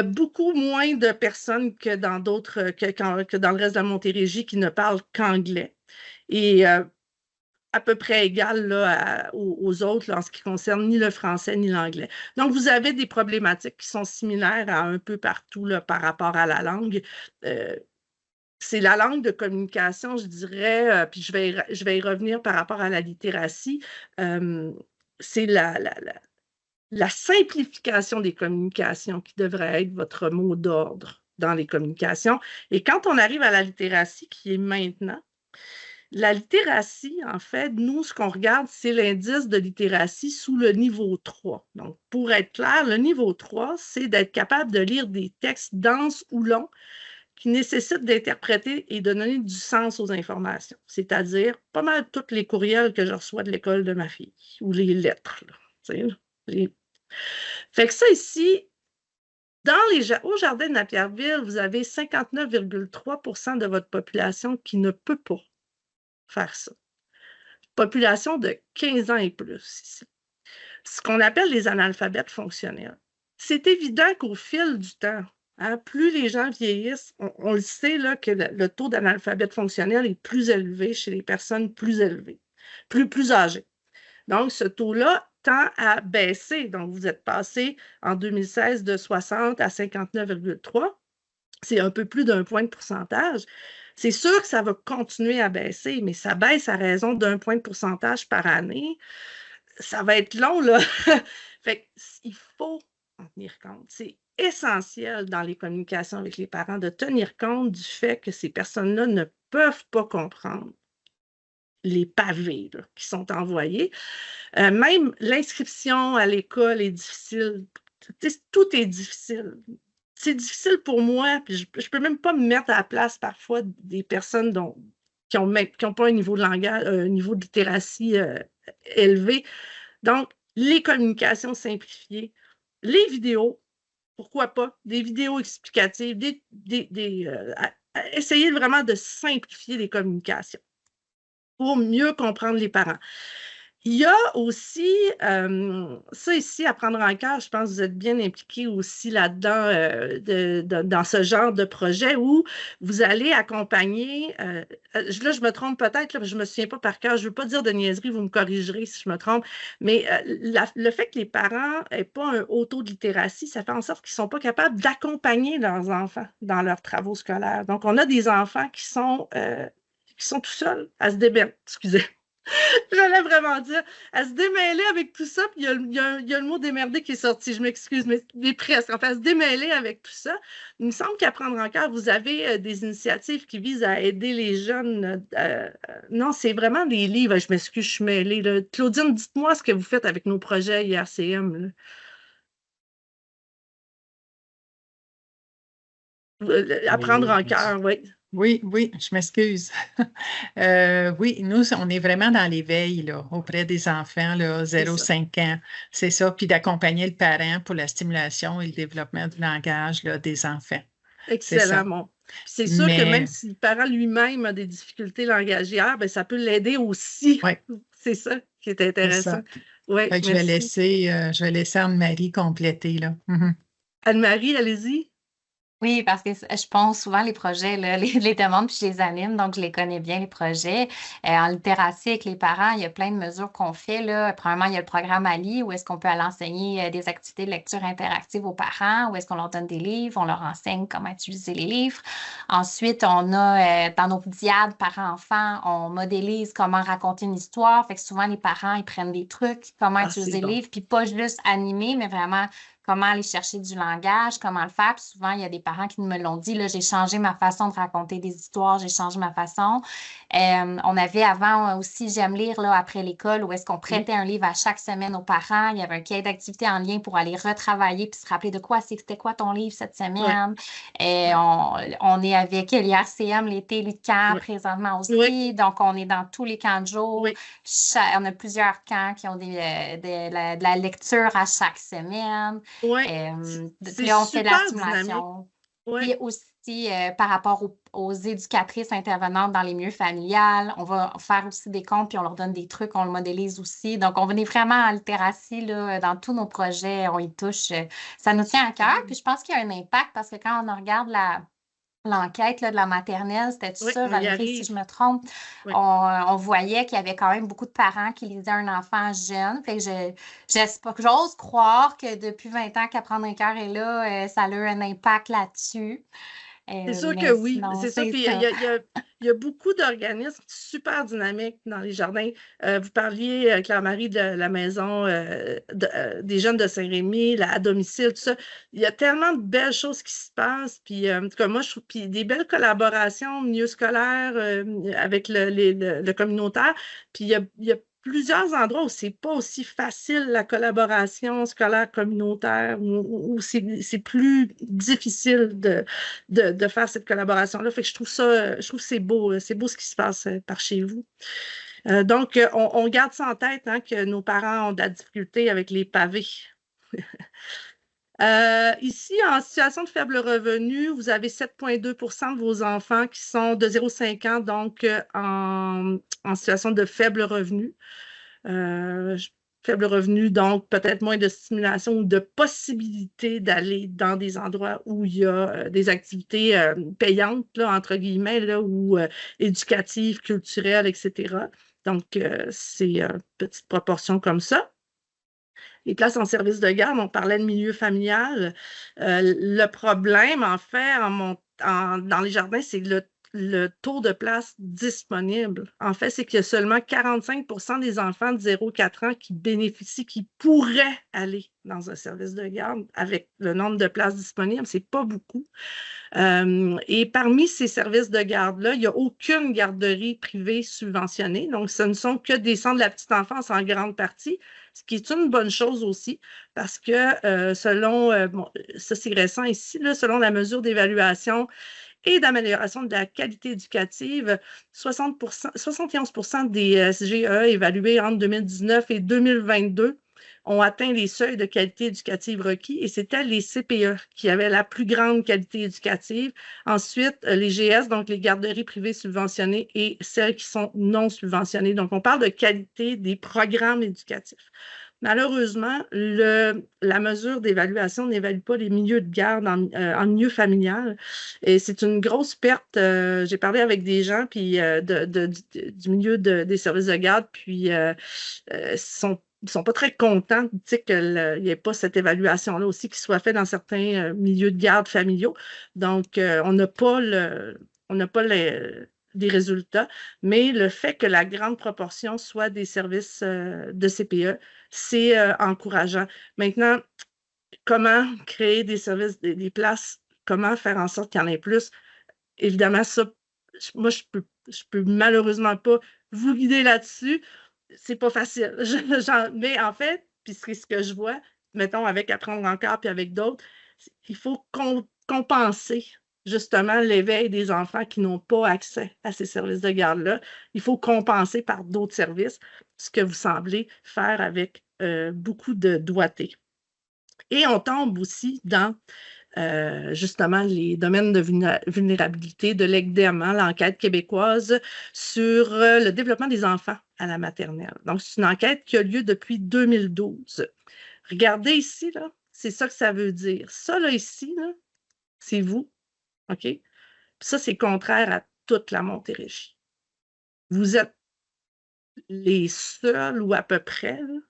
Beaucoup moins de personnes que dans d'autres, que dans le reste de la Montérégie qui ne parlent qu'anglais. Et à peu près égal là, aux autres là, en ce qui concerne ni le français ni l'anglais. Donc, vous avez des problématiques qui sont similaires à un peu partout là, par rapport à la langue. C'est la langue de communication, je dirais, puis je vais y revenir par rapport à la littératie. C'est la simplification des communications qui devrait être votre mot d'ordre dans les communications. Et quand on arrive à la littératie qui est maintenant, la littératie, en fait, nous, ce qu'on regarde, c'est l'indice de littératie sous le niveau 3. Donc, pour être clair, le niveau 3, c'est d'être capable de lire des textes denses ou longs qui nécessitent d'interpréter et de donner du sens aux informations. C'est-à-dire pas mal tous les courriels que je reçois de l'école de ma fille ou les lettres. Là, Fait que ça ici, au Jardin de Napierville, vous avez 59,3 de votre population qui ne peut pas faire ça. Population de 15 ans et plus ici. Ce qu'on appelle les analphabètes fonctionnels. C'est évident qu'au fil du temps, hein, plus les gens vieillissent, on le sait là, que le taux d'analphabète fonctionnel est plus élevé chez les personnes plus élevées, plus âgées. Donc, ce taux-là tend à baisser. Donc, vous êtes passé en 2016 de 60 à 59,3. C'est un peu plus d'un point de pourcentage. C'est sûr que ça va continuer à baisser, mais ça baisse à raison d'1 point de pourcentage par année. Ça va être long, là. Fait qu'il faut en tenir compte. C'est essentiel dans les communications avec les parents de tenir compte du fait que ces personnes-là ne peuvent pas comprendre les pavés là, qui sont envoyés. Même l'inscription à l'école est difficile. Tout est difficile. C'est difficile pour moi, puis je ne peux même pas me mettre à la place parfois des personnes qui n'ont pas un niveau de langage, un niveau de littératie élevé. Donc, les communications simplifiées, les vidéos, pourquoi pas, des vidéos explicatives, essayer vraiment de simplifier les communications pour mieux comprendre les parents. Il y a aussi, ça ici, à prendre en cœur, je pense que vous êtes bien impliqués aussi là-dedans, dans ce genre de projet où vous allez accompagner, là je me trompe peut-être, là, je ne me souviens pas par cœur, je ne veux pas dire de niaiserie, vous me corrigerez si je me trompe, mais le fait que les parents n'aient pas un haut taux de littératie, ça fait en sorte qu'ils ne sont pas capables d'accompagner leurs enfants dans leurs travaux scolaires. Donc, on a des enfants qui sont tout seuls à se débattre, excusez. J'allais vraiment dire, à se démêler avec tout ça, puis il y a le mot démerder qui est sorti, je m'excuse, mais presque. En fait, à se démêler avec tout ça, il me semble qu'à prendre en cœur, vous avez des initiatives qui visent à aider les jeunes. Non, c'est vraiment des livres, je m'excuse, je suis mêlée. Là. Claudine, dites-moi ce que vous faites avec nos projets IRCM. À prendre en cœur, oui. Oui, oui, je m'excuse. Oui, nous, on est vraiment dans l'éveil là, auprès des enfants, là, 0-5 ans. C'est ça. Puis d'accompagner le parent pour la stimulation et le développement du langage là, des enfants. Excellent. C'est sûr que même si le parent lui-même a des difficultés langagières, ben, ça peut l'aider aussi. Ouais. C'est ça qui est intéressant. Ouais, je vais laisser Anne-Marie compléter. Là. Anne-Marie, allez-y. Oui, parce que je pense souvent les projets, là, les demandes, puis je les anime, donc je les connais bien, les projets. En littératie avec les parents, il y a plein de mesures qu'on fait. Là. Premièrement, il y a le programme Ali, où est-ce qu'on peut aller enseigner des activités de lecture interactive aux parents, où est-ce qu'on leur donne des livres, on leur enseigne comment utiliser les livres. Ensuite, on a dans nos diades parents-enfants, on modélise comment raconter une histoire. Fait que souvent, les parents, ils prennent des trucs, comment utiliser les livres, puis pas juste animer, mais vraiment comment aller chercher du langage, comment le faire. Puis souvent, il y a des parents qui me l'ont dit, là, j'ai changé ma façon de raconter des histoires, j'ai changé ma façon. On avait avant aussi J'aime lire là, après l'école, où est-ce qu'on prêtait un livre à chaque semaine aux parents. Il y avait un cahier d'activité en lien pour aller retravailler puis se rappeler de quoi c'était quoi ton livre cette semaine. On est avec l'IRCM, l'été, le camp présentement aussi. Donc, on est dans tous les camps de jour. On a plusieurs camps qui ont de la lecture à chaque semaine. Puis là, on fait de la stimulation. Puis aussi, par rapport aux éducatrices intervenantes dans les milieux familiales, on va faire aussi des comptes, puis on leur donne des trucs, on le modélise aussi. Donc, on est vraiment en littératie, là, dans tous nos projets, on y touche. Ça nous tient à cœur, puis je pense qu'il y a un impact parce que quand on regarde l'enquête là, de la maternelle, c'était tout ça, Valérie, si je me trompe. On voyait qu'il y avait quand même beaucoup de parents qui lisaient un enfant jeune. Fait que j'ose croire que depuis 20 ans qu'Apprendre un cœur est là, ça a eu un impact là-dessus. C'est sûr que oui, c'est ça. Puis il y a beaucoup d'organismes super dynamiques dans les jardins. Vous parliez, Claire-Marie, de la maison des jeunes de Saint-Rémy, à domicile, tout ça. Il y a tellement de belles choses qui se passent. Puis, en tout cas, moi, je trouve puis des belles collaborations au milieu scolaire avec le communautaire. Puis, il y a plusieurs endroits où c'est pas aussi facile la collaboration scolaire communautaire, où c'est plus difficile de faire cette collaboration-là. Fait que je trouve que c'est beau ce qui se passe par chez vous. Donc, on garde ça en tête, hein, que nos parents ont de la difficulté avec les pavés. Ici, en situation de faible revenu, vous avez 7,2 % de vos enfants qui sont de 0,5 ans, donc en situation de faible revenu. Faible revenu, donc peut-être moins de stimulation ou de possibilité d'aller dans des endroits où il y a des activités payantes, là, entre guillemets, là, ou éducatives, culturelles, etc. Donc, c'est une petite proportion comme ça. Les places en service de garde, on parlait de milieu familial. Le problème, en fait, dans les jardins, c'est le taux de place disponible. En fait, c'est qu'il y a seulement 45 % des enfants de 0-4 ans qui bénéficient, qui pourraient aller dans un service de garde avec le nombre de places disponibles. C'est pas beaucoup. Et parmi ces services de garde-là, il n'y a aucune garderie privée subventionnée. Donc, ce ne sont que des centres de la petite enfance en grande partie, ce qui est une bonne chose aussi parce que selon, ça c'est récent ici, là, selon la mesure d'évaluation et d'amélioration de la qualité éducative, 71 % des SGE évalués entre 2019 et 2022 ont atteint les seuils de qualité éducative requis et c'était les CPE qui avaient la plus grande qualité éducative. Ensuite, les GS, donc les garderies privées subventionnées et celles qui sont non subventionnées. Donc, on parle de qualité des programmes éducatifs. Malheureusement, la mesure d'évaluation n'évalue pas les milieux de garde en milieu familial. Et c'est une grosse perte. J'ai parlé avec des gens puis, du milieu des services de garde, puis ils sont pas très contents qu'il n'y ait pas cette évaluation-là aussi qui soit faite dans certains milieux de garde familiaux. Donc, on n'a pas des résultats, mais le fait que la grande proportion soit des services de CPE, c'est encourageant. Maintenant, comment créer des services, des places, comment faire en sorte qu'il y en ait plus? Évidemment, ça, moi, je peux malheureusement pas vous guider là-dessus. C'est pas facile. Mais en fait, puis c'est ce que je vois, mettons, avec Apprendre encore puis avec d'autres, il faut compenser justement l'éveil des enfants qui n'ont pas accès à ces services de garde-là. Il faut compenser par d'autres services, ce que vous semblez faire avec beaucoup de doigté. Et on tombe aussi dans justement les domaines de vulnérabilité de l'ECDEM, l'enquête québécoise sur le développement des enfants à la maternelle. Donc, c'est une enquête qui a lieu depuis 2012. Regardez ici, là, c'est ça que ça veut dire. Ça, là, ici, là, c'est vous, OK? Puis ça, c'est contraire à toute la Montérégie. Vous êtes les seuls, ou à peu près, là,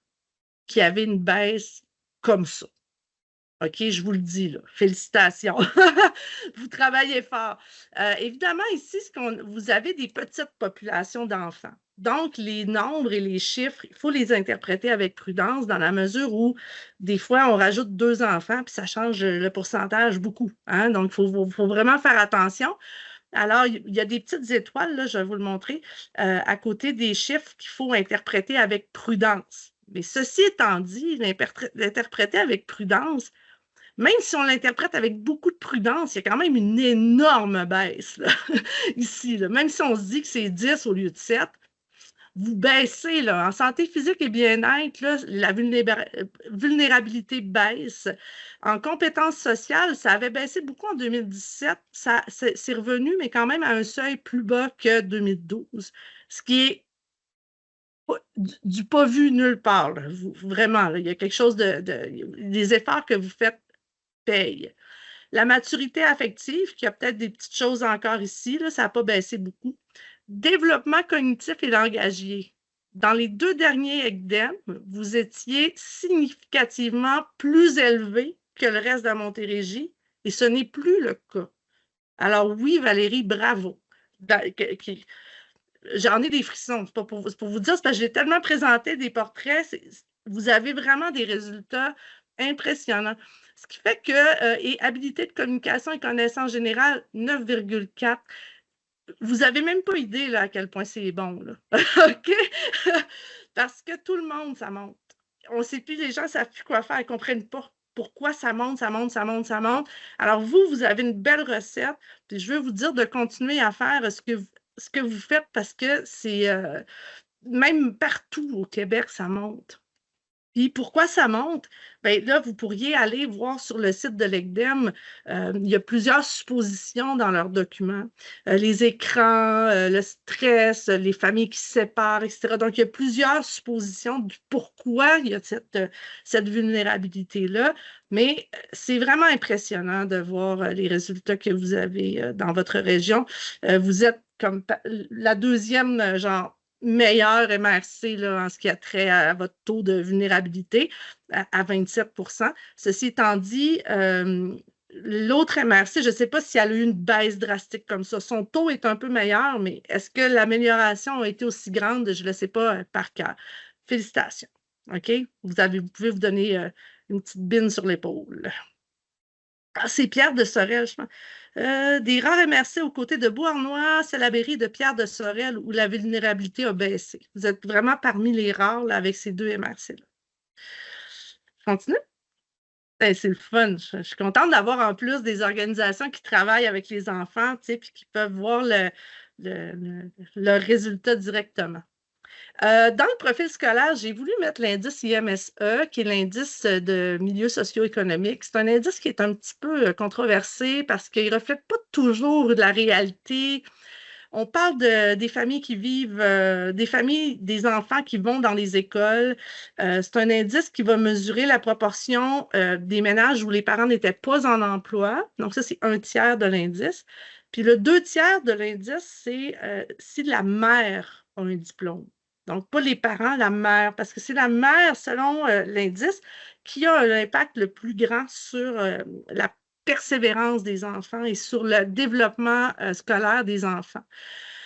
qui avaient une baisse comme ça. OK, je vous le dis, là. Félicitations. Vous travaillez fort. Évidemment, ici, vous avez des petites populations d'enfants. Donc, les nombres et les chiffres, il faut les interpréter avec prudence dans la mesure où, des fois, on rajoute 2 enfants, puis ça change le pourcentage beaucoup. Hein? Donc, il faut vraiment faire attention. Alors, il y a des petites étoiles, là, je vais vous le montrer, à côté des chiffres qu'il faut interpréter avec prudence. Mais ceci étant dit, l'interpréter avec prudence, même si on l'interprète avec beaucoup de prudence, il y a quand même une énorme baisse là, ici. Là. Même si on se dit que c'est 10 au lieu de 7, vous baissez. Là. En santé physique et bien-être, la vulnérabilité baisse. En compétences sociales, ça avait baissé beaucoup en 2017. C'est revenu, mais quand même à un seuil plus bas que 2012, ce qui est du pas vu nulle part. Là. Vraiment, là, il y a quelque chose des efforts que vous faites paye. La maturité affective, qui a peut-être des petites choses encore ici, là, ça n'a pas baissé beaucoup. Développement cognitif et langagier. Dans les 2 derniers ECDEM, vous étiez significativement plus élevé que le reste de la Montérégie et ce n'est plus le cas. Alors oui, Valérie, bravo. J'en ai des frissons, c'est pour vous dire, c'est parce que j'ai tellement présenté des portraits, vous avez vraiment des résultats impressionnants. Ce qui fait que, et habilité de communication et connaissance générale, 9,4. Vous n'avez même pas idée là, à quel point c'est bon. Là. OK? Parce que tout le monde, ça monte. On ne sait plus, les gens ne savent plus quoi faire, ils ne comprennent pas pourquoi ça monte, ça monte, ça monte, ça monte. Alors, vous avez une belle recette, puis je veux vous dire de continuer à faire ce que vous faites parce que c'est même partout au Québec, ça monte. Puis pourquoi ça monte? Bien là, vous pourriez aller voir sur le site de l'ECDEM, il y a plusieurs suppositions dans leurs documents. Les écrans, le stress, les familles qui se séparent, etc. Donc, il y a plusieurs suppositions du pourquoi il y a cette vulnérabilité-là. Mais c'est vraiment impressionnant de voir les résultats que vous avez dans votre région. Vous êtes comme la deuxième, genre, meilleur MRC là, en ce qui a trait à votre taux de vulnérabilité, à 27 %. Ceci étant dit, l'autre MRC, je ne sais pas si elle a eu une baisse drastique comme ça. Son taux est un peu meilleur, mais est-ce que l'amélioration a été aussi grande? Je ne le sais pas par cœur. Félicitations. OK? Vous pouvez vous donner une petite bine sur l'épaule. Ah, c'est Pierre de Sorel, je pense. Des rares MRC aux côtés de Beauharnois, Salaberry de Pierre de Sorel, où la vulnérabilité a baissé. Vous êtes vraiment parmi les rares là, avec ces 2 MRC-là. Je continue? Ben, c'est le fun. Je suis contente d'avoir en plus des organisations qui travaillent avec les enfants, puis qui peuvent voir leurs résultats directement. Dans le profil scolaire, j'ai voulu mettre l'indice IMSE, qui est l'indice de milieu socio-économique. C'est un indice qui est un petit peu controversé parce qu'il ne reflète pas toujours la réalité. On parle des familles qui vivent, des enfants qui vont dans les écoles. C'est un indice qui va mesurer la proportion des ménages où les parents n'étaient pas en emploi. Donc, ça, c'est 1/3 de l'indice. Puis le 2/3 de l'indice, c'est si la mère a un diplôme. Donc, pas les parents, la mère, parce que c'est la mère, selon l'indice, qui a un impact le plus grand sur la persévérance des enfants et sur le développement scolaire des enfants.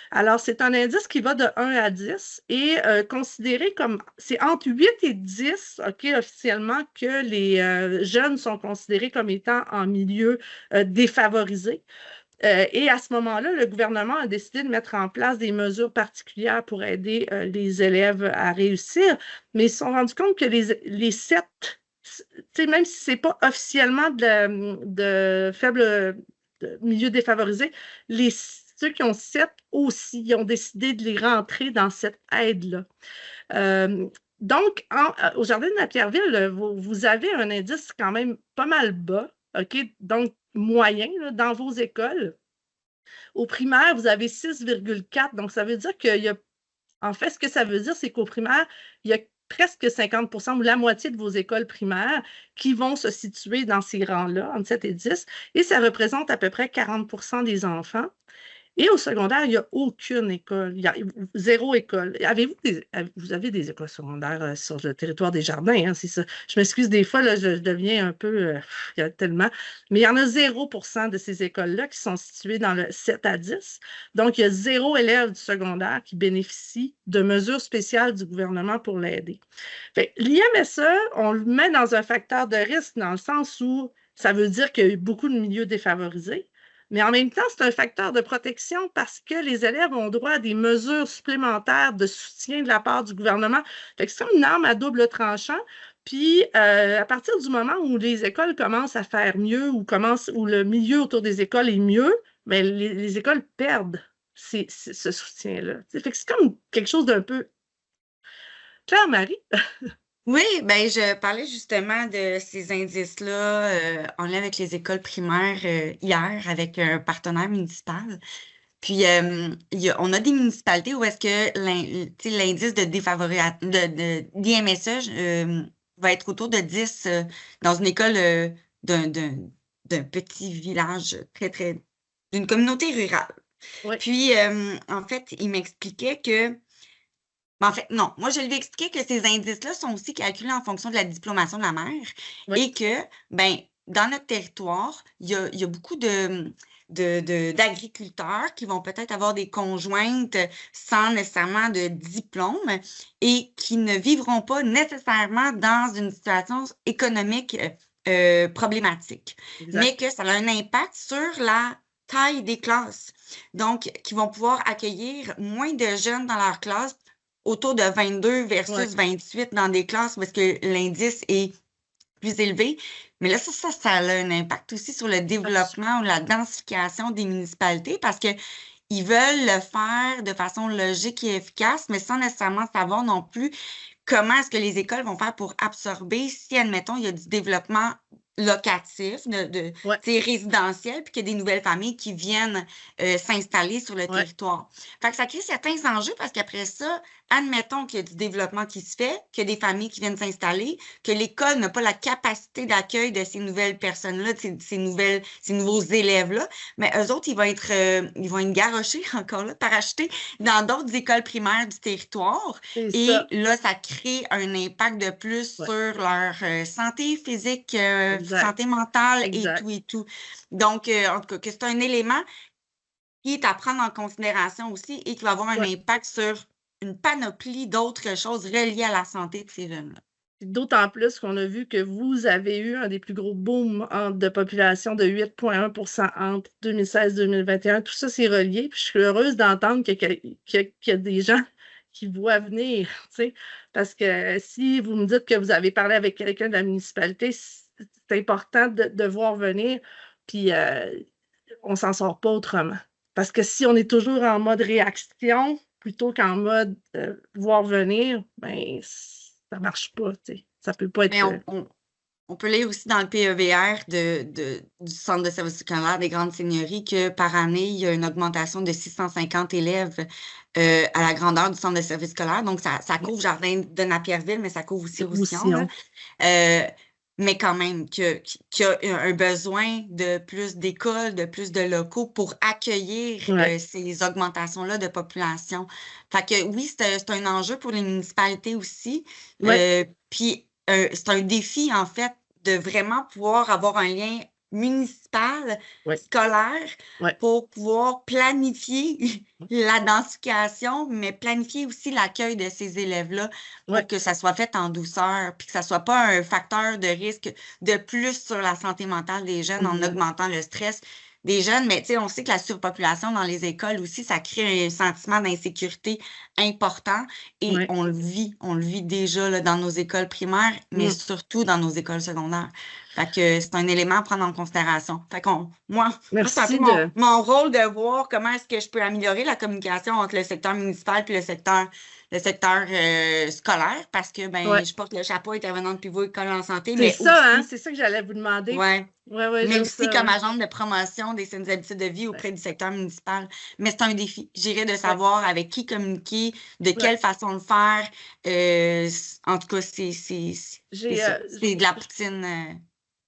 Alors, c'est un indice qui va de 1 à 10 et considéré comme, c'est entre 8 et 10, OK, officiellement, que les jeunes sont considérés comme étant en milieu défavorisé. Et à ce moment-là, le gouvernement a décidé de mettre en place des mesures particulières pour aider les élèves à réussir, mais ils se sont rendus compte que les 7, même si ce n'est pas officiellement de faible milieu défavorisé, ceux qui ont 7 aussi, ils ont décidé de les rentrer dans cette aide-là. Donc, au Jardin de la Pierreville, vous avez un indice quand même pas mal bas, OK? Donc, moyen là, dans vos écoles. Au primaire, vous avez 6,4. Donc, ça veut dire qu'il y a. En fait, ce que ça veut dire, c'est qu'au primaire, il y a presque 50% ou la moitié de vos écoles primaires qui vont se situer dans ces rangs-là, entre 7 et 10, et ça représente à peu près 40% des enfants. Et au secondaire, il n'y a aucune école, il y a 0 école. Vous avez des écoles secondaires sur le territoire des Jardins, hein, c'est ça. Je m'excuse des fois, là, je deviens un peu, il y a tellement, mais il y en a 0% de ces écoles-là qui sont situées dans le 7 à 10. Donc, il y a 0 élèves du secondaire qui bénéficient de mesures spéciales du gouvernement pour l'aider. L'IMSE, on le met dans un facteur de risque dans le sens où ça veut dire qu'il y a eu beaucoup de milieux défavorisés. Mais en même temps, c'est un facteur de protection parce que les élèves ont droit à des mesures supplémentaires de soutien de la part du gouvernement. C'est comme une arme à double tranchant. Puis, à partir du moment où les écoles commencent à faire mieux ou où le milieu autour des écoles est mieux, bien, les écoles perdent ce soutien-là. C'est comme quelque chose d'un peu... Claire-Marie? Oui, ben je parlais justement de ces indices-là en lien avec les écoles primaires hier avec un partenaire municipal. Puis, on a des municipalités où est-ce que l'indice de d'IMSE va être autour de 10 dans une école d'un petit village d'une communauté rurale. Oui. Puis, en fait, il m'expliquait que en fait, non. Moi, je lui ai expliqué que ces indices-là sont aussi calculés en fonction de la diplomation de la mère Oui. et que, ben, dans notre territoire, il y a beaucoup d'agriculteurs qui vont peut-être avoir des conjointes sans nécessairement de diplôme et qui ne vivront pas nécessairement dans une situation économique problématique, Exact. mais que ça a un impact sur la taille des classes. Donc, qui vont pouvoir accueillir moins de jeunes dans leur classe, autour de 22 versus 28 dans des classes parce que l'indice est plus élevé. Mais là, ça a un impact aussi sur le développement ou la densification des municipalités parce qu'ils veulent le faire de façon logique et efficace, mais sans nécessairement savoir non plus comment est-ce que les écoles vont faire pour absorber si, admettons, il y a du développement locatif, résidentiel, puis qu'il y a des nouvelles familles qui viennent s'installer sur le territoire. Fait que ça crée certains enjeux parce qu'après ça, admettons qu'il y a du développement qui se fait, qu'il y a des familles qui viennent s'installer, que l'école n'a pas la capacité d'accueil de ces nouvelles personnes-là, de ces nouveaux élèves-là, mais eux autres, ils vont être garrochés encore là, parachutés dans d'autres écoles primaires du territoire. Et là, ça crée un impact de plus sur leur santé physique, santé mentale et tout. Donc, en tout cas, que c'est un élément qui est à prendre en considération aussi et qui va avoir un impact sur une panoplie d'autres choses reliées à la santé de ces jeunes-là. D'autant plus qu'on a vu que vous avez eu un des plus gros booms de population de 8,1% entre 2016 et 2021. Tout ça, c'est relié. Puis je suis heureuse d'entendre qu'il y a des gens qui voient venir, parce que si vous me dites que vous avez parlé avec quelqu'un de la municipalité, c'est important de voir venir, puis on ne s'en sort pas autrement. Parce que si on est toujours en mode réaction, plutôt qu'en mode voir venir, ben, ça marche pas, tu sais. Ça peut pas Mais être... on peut lire aussi dans le PEVR du Centre de services scolaires des Grandes Seigneuries que par année, il y a une augmentation de 650 élèves à la grandeur du centre de services scolaires. Donc, ça couvre Jardin de Napierville, mais ça couvre aussi Roussillon. Là. Mais quand même, qu'il y a un besoin de plus d'écoles, de plus de locaux pour accueillir ces augmentations-là de population. Fait que oui, c'est un enjeu pour les municipalités aussi. Puis, c'est un défi, en fait, de vraiment pouvoir avoir un lien municipal, scolaire, pour pouvoir planifier la densification, mais planifier aussi l'accueil de ces élèves-là pour que ça soit fait en douceur, puis que ça soit pas un facteur de risque de plus sur la santé mentale des jeunes en augmentant le stress des jeunes. Mais tu sais, on sait que la surpopulation dans les écoles aussi, ça crée un sentiment d'insécurité important et on le vit déjà là, dans nos écoles primaires, mais surtout dans nos écoles secondaires. Fait que c'est un élément à prendre en considération. Fait qu'on, moi, c'est un peu mon rôle de voir comment est-ce que je peux améliorer la communication entre le secteur municipal et le secteur scolaire, parce que je porte le chapeau intervenante pivot école en santé. C'est ça, hein? C'est ça que j'allais vous demander. Mais aussi comme agente de promotion des saines habitudes de vie auprès du secteur municipal. Mais c'est un défi. J'irais de savoir avec qui communiquer, de quelle façon le faire. En tout cas, c'est de la poutine.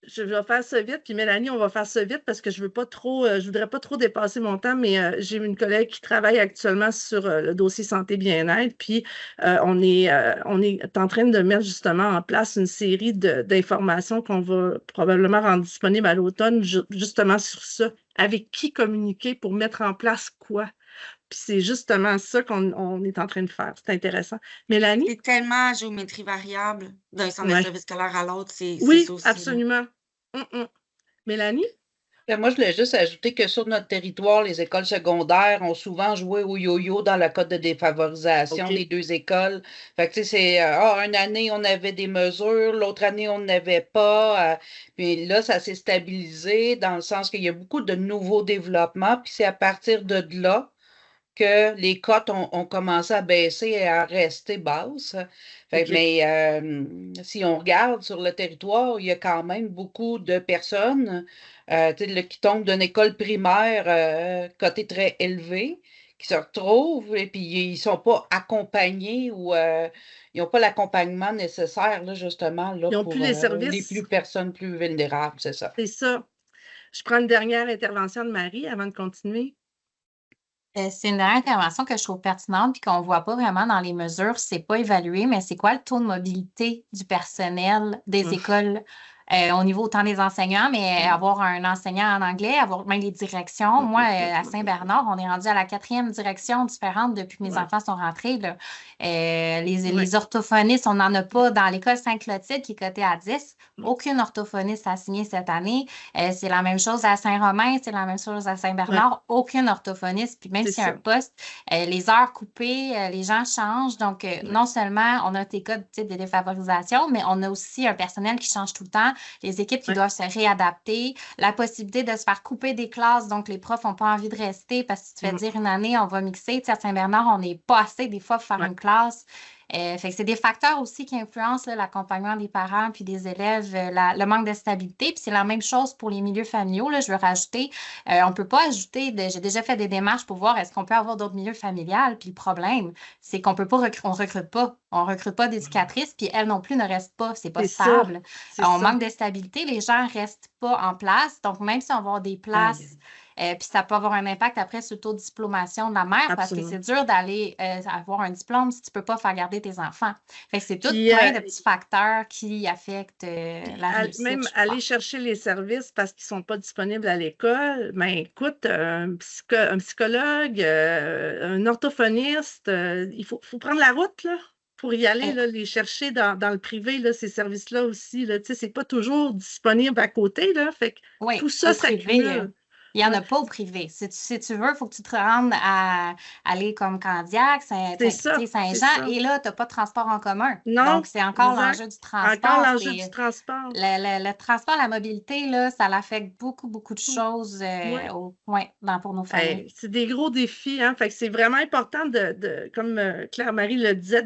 Je vais faire ça vite, puis Mélanie, on va faire ça vite parce que je voudrais pas trop dépasser mon temps, mais j'ai une collègue qui travaille actuellement sur le dossier santé bien-être, puis on est en train de mettre justement en place une série d'informations qu'on va probablement rendre disponibles à l'automne, justement sur ça. Avec qui communiquer pour mettre en place quoi? Puis c'est justement ça qu'on est en train de faire. C'est intéressant. Mélanie? C'est tellement géométrie variable d'un centre de service scolaire à l'autre. Oui, ça aussi, absolument. Mélanie? Moi, je voulais juste ajouter que sur notre territoire, les écoles secondaires ont souvent joué au yo-yo dans la cote de défavorisation des deux écoles. Fait que, tu sais, c'est une année, on avait des mesures, l'autre année, on n'avait pas. Puis là, ça s'est stabilisé dans le sens qu'il y a beaucoup de nouveaux développements. Puis c'est à partir de là que les cotes ont commencé à baisser et à rester basses. Mais si on regarde sur le territoire, il y a quand même beaucoup de personnes qui tombent d'une école primaire cotée très élevée, qui se retrouvent et puis ils ne sont pas accompagnés ou ils n'ont pas l'accompagnement nécessaire, là, justement, là, ils n'ont pour plus les services. les personnes plus vulnérables, c'est ça. C'est ça. Je prends une dernière intervention de Marie avant de continuer. C'est une dernière intervention que je trouve pertinente puis qu'on ne voit pas vraiment dans les mesures. C'est pas évalué, mais c'est quoi le taux de mobilité du personnel des écoles au niveau autant des enseignants, mais avoir un enseignant en anglais, avoir même les directions. Moi, à Saint-Bernard, on est rendu à la 4e direction différente depuis que mes enfants sont rentrés. Là. Les orthophonistes, on n'en a pas dans l'école Sainte-Clotilde qui est cotée à 10. Aucune orthophoniste assignée cette année. C'est la même chose à Saint-Romain, c'est la même chose à Saint-Bernard. Aucune orthophoniste. Puis même s'il y a un poste, les heures coupées, les gens changent. Donc, non seulement on a des cas de défavorisation, mais on a aussi un personnel qui change tout le temps. Les équipes qui doivent se réadapter, la possibilité de se faire couper des classes, donc les profs n'ont pas envie de rester parce que si tu fais dire une année, on va mixer. Tu sais, à Saint-Bernard, on n'est pas assez des fois pour faire une classe. Fait que c'est des facteurs aussi qui influencent l'accompagnement des parents puis des élèves, le manque de stabilité. Puis c'est la même chose pour les milieux familiaux. Là, je veux rajouter, on ne peut pas ajouter, j'ai déjà fait des démarches pour voir est-ce qu'on peut avoir d'autres milieux familiales. Puis le problème, c'est qu'on peut pas on recrute pas. On recrute pas d'éducatrices, puis elles non plus ne restent pas. C'est pas stable. On manque de stabilité, les gens restent pas en place. Donc, même si on va avoir des places, puis ça peut avoir un impact après sur le taux de diplômation de la mère parce que c'est dur d'aller avoir un diplôme si tu peux pas faire garder tes enfants. Fait que c'est tout plein de petits facteurs qui affectent la réussite. Même aller chercher les services parce qu'ils sont pas disponibles à l'école, ben écoute, un psychologue, un orthophoniste, il faut prendre la route, là. Pour y aller, là, les chercher dans le privé, là, ces services-là aussi. Là, c'est pas toujours disponible à côté. Là, fait que tout ça s'accumule. Il n'y en a pas au privé. Si tu veux, il faut que tu te rendes à aller comme Candiac, C'est ça, c'est Saint-Jean, ça. et là, tu n'as pas de transport en commun. Non, Donc, c'est encore exact. l'enjeu du Encore transport. l'enjeu du transport. Le transport, la mobilité, là, ça l'affecte beaucoup de choses pour nos familles. C'est des gros défis, hein? Fait que c'est vraiment important comme Claire-Marie le disait,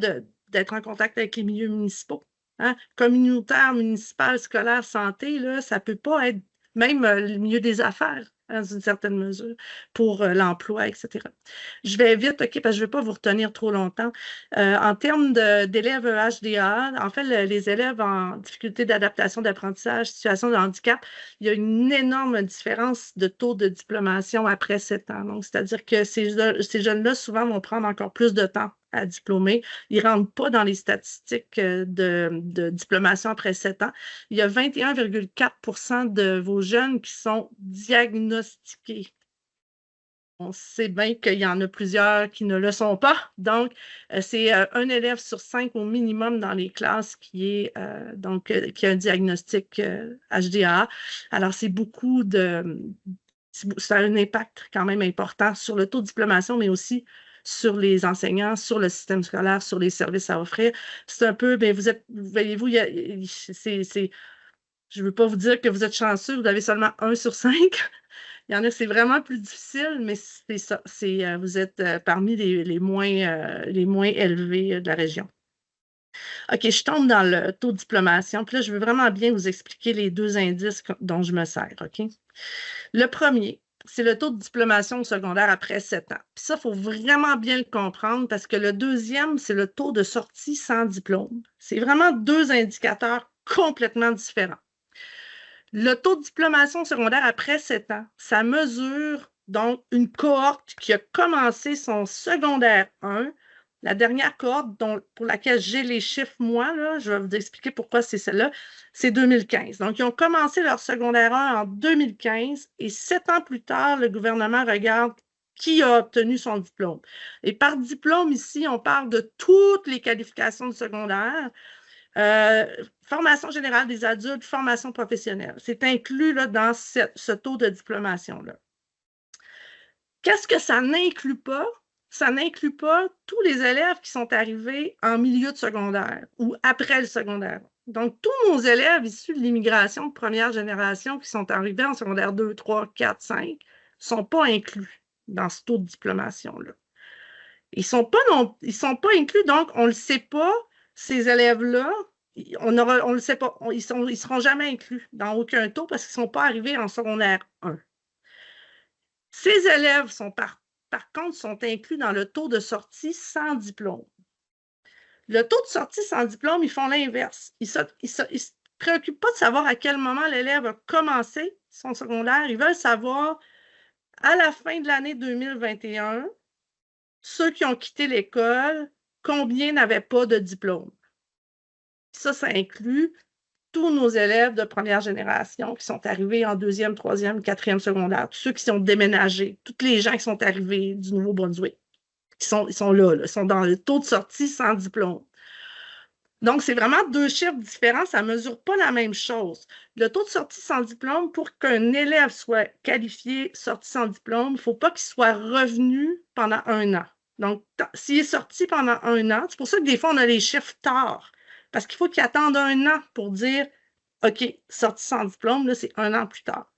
d'être en contact avec les milieux municipaux. Hein? Communautaire, municipal, scolaire, santé, là, ça ne peut pas être même le milieu des affaires, hein, dans une certaine mesure, pour l'emploi, etc. Je vais vite, OK, parce que je ne vais pas vous retenir trop longtemps. En termes d'élèves HDA, en fait, les élèves en difficulté d'adaptation, d'apprentissage, situation de handicap, il y a une énorme différence de taux de diplomation après 7 ans. Donc, c'est-à-dire que ces jeunes-là, souvent, vont prendre encore plus de temps à diplômer. Ils ne rentrent pas dans les statistiques de diplomation après 7 ans. Il y a 21,4 de vos jeunes qui sont diagnostiqués. On sait bien qu'il y en a plusieurs qui ne le sont pas. Donc, c'est un élève sur 5 au minimum dans les classes qui a un diagnostic HDA. Alors, ça a un impact quand même important sur le taux de diplomation, mais aussi sur les enseignants, sur le système scolaire, sur les services à offrir. C'est un peu, bien, voyez-vous, je ne veux pas vous dire que vous êtes chanceux, vous avez seulement 1 sur 5. Il y en a, c'est vraiment plus difficile, mais c'est ça. Vous êtes parmi les moins élevés de la région. OK, je tombe dans le taux de diplomation. Puis là, je veux vraiment bien vous expliquer les 2 indices dont je me sers. OK? Le premier, c'est le taux de diplomation au secondaire après 7 ans. Puis ça, il faut vraiment bien le comprendre parce que le deuxième, c'est le taux de sortie sans diplôme. C'est vraiment 2 indicateurs complètement différents. Le taux de diplomation secondaire après 7 ans, ça mesure donc une cohorte qui a commencé son secondaire 1. La dernière cohorte pour laquelle j'ai les chiffres, moi, là, je vais vous expliquer pourquoi c'est celle-là, c'est 2015. Donc, ils ont commencé leur secondaire 1 en 2015 et 7 ans plus tard, le gouvernement regarde qui a obtenu son diplôme. Et par diplôme, ici, on parle de toutes les qualifications de secondaire. Formation générale des adultes, formation professionnelle. C'est inclus là, dans ce taux de diplomation-là. Qu'est-ce que ça n'inclut pas? Ça n'inclut pas tous les élèves qui sont arrivés en milieu de secondaire ou après le secondaire. Donc, tous nos élèves issus de l'immigration de première génération qui sont arrivés en secondaire 2, 3, 4, 5 ne sont pas inclus dans ce taux de diplomation-là. Ils ne sont pas inclus, donc on ne le sait pas. Ces élèves-là, on le sait pas, ils ne seront jamais inclus dans aucun taux parce qu'ils ne sont pas arrivés en secondaire 1. Ces élèves, par contre, sont inclus dans le taux de sortie sans diplôme. Le taux de sortie sans diplôme, ils font l'inverse. Ils ne se préoccupent pas de savoir à quel moment l'élève a commencé son secondaire. Ils veulent savoir, à la fin de l'année 2021, ceux qui ont quitté l'école, combien n'avaient pas de diplôme. Ça inclut tous nos élèves de première génération qui sont arrivés en 2e, 3e, 4e secondaire, tous ceux qui sont déménagés, tous les gens qui sont arrivés du Nouveau-Brunswick. Ils sont là, ils sont dans le taux de sortie sans diplôme. Donc, c'est vraiment 2 chiffres différents, ça ne mesure pas la même chose. Le taux de sortie sans diplôme, pour qu'un élève soit qualifié sorti sans diplôme, il ne faut pas qu'il soit revenu pendant 1 an. Donc, s'il est sorti pendant 1 an, c'est pour ça que des fois, on a les chiffres tard, parce qu'il faut qu'il attende 1 an pour dire « OK, sorti sans diplôme, là, c'est 1 an plus tard ».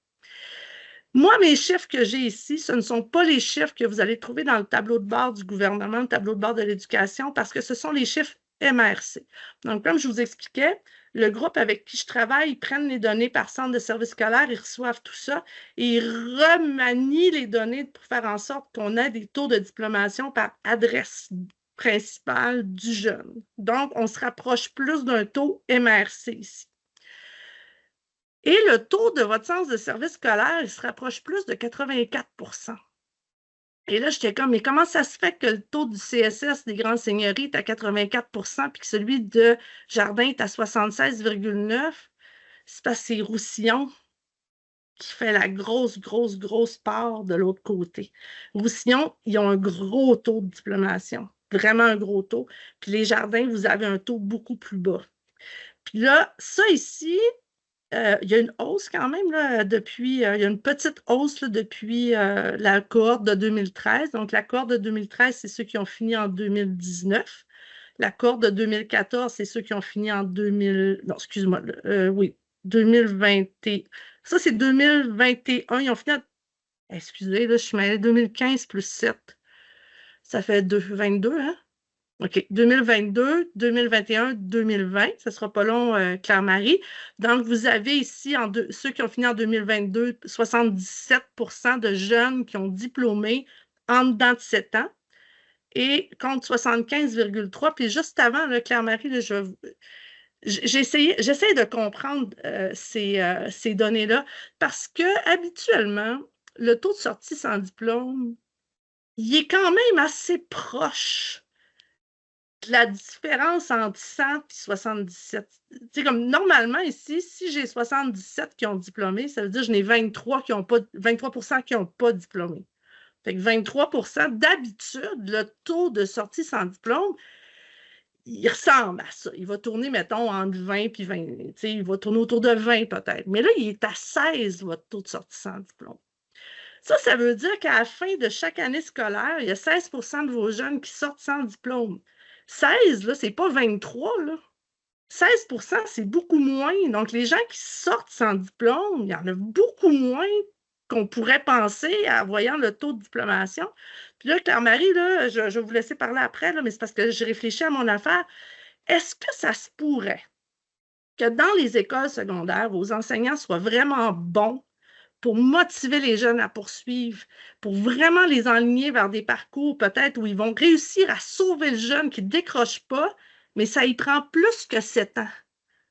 Moi, mes chiffres que j'ai ici, ce ne sont pas les chiffres que vous allez trouver dans le tableau de bord du gouvernement, le tableau de bord de l'éducation, parce que ce sont les chiffres MRC. Donc, comme je vous expliquais, le groupe avec qui je travaille, ils prennent les données par centre de service scolaire, ils reçoivent tout ça et ils remanient les données pour faire en sorte qu'on ait des taux de diplomation par adresse principale du jeune. Donc, on se rapproche plus d'un taux MRC ici. Et le taux de votre centre de service scolaire, il se rapproche plus de 84 %. Et là, j'étais comme, mais comment ça se fait que le taux du CSS des grandes seigneuries est à 84 % puis que celui de Jardin est à 76,9 %? C'est parce que c'est Roussillon qui fait la grosse part de l'autre côté. Roussillon, ils ont un gros taux de diplomation, vraiment un gros taux. Puis les Jardins, vous avez un taux beaucoup plus bas. Puis là, ça ici, Il y a une hausse quand même, là, il y a une petite hausse là, depuis la cohorte de 2013. Donc, la cohorte de 2013, c'est ceux qui ont fini en 2019. La cohorte de 2014, c'est ceux qui ont fini en 2000. Non, excuse-moi. Oui, 2020. Ça, c'est 2021. Ils ont fini en. Excusez, là, je suis mêlée. 2015 plus 7. Ça fait 22, hein? OK. 2022, 2021, 2020. Ça ne sera pas long, Claire-Marie. Donc, vous avez ici, ceux qui ont fini en 2022, 77% de jeunes qui ont diplômé en dedans de 7 ans et contre 75,3. Puis juste avant, là, Claire-Marie, là, j'essaie de comprendre ces données-là parce que habituellement, le taux de sortie sans diplôme, il est quand même assez proche de la différence entre 100 et 77. Tu sais, comme normalement ici, si j'ai 77 qui ont diplômé, ça veut dire que j'en ai 23 qui ont pas, 23% qui n'ont pas diplômé. Fait que 23%, d'habitude, le taux de sortie sans diplôme, il ressemble à ça. Il va tourner, mettons, entre 20 et 20. Tu sais, il va tourner autour de 20 peut-être. Mais là, il est à 16, votre taux de sortie sans diplôme. Ça veut dire qu'à la fin de chaque année scolaire, il y a 16% de vos jeunes qui sortent sans diplôme. 16, là, c'est pas 23, là. 16%, c'est beaucoup moins. Donc, les gens qui sortent sans diplôme, il y en a beaucoup moins qu'on pourrait penser en voyant le taux de diplomation. Puis là, Claire-Marie, là, je vais vous laisser parler après, là, mais c'est parce que je réfléchis à mon affaire. Est-ce que ça se pourrait que dans les écoles secondaires, vos enseignants soient vraiment bons pour motiver les jeunes à poursuivre, pour vraiment les enligner vers des parcours peut-être où ils vont réussir à sauver le jeune qui ne décroche pas, mais ça y prend plus que 7 ans.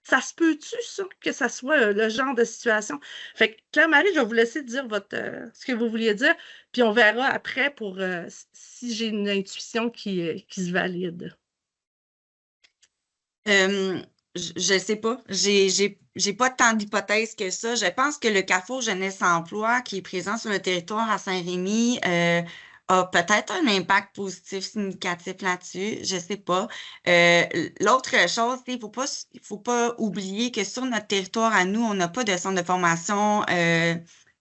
Ça se peut-tu, ça, que ça soit le genre de situation? Fait que, Claire-Marie, je vais vous laisser dire ce que vous vouliez dire, puis on verra après pour si j'ai une intuition qui se valide. Je sais pas. J'ai pas tant d'hypothèses que ça. Je pense que le Carrefour Jeunesse Emploi qui est présent sur le territoire à Saint-Rémy a peut-être un impact positif significatif là-dessus. Je sais pas. L'autre chose, il faut pas oublier que sur notre territoire à nous, on n'a pas de centre de formation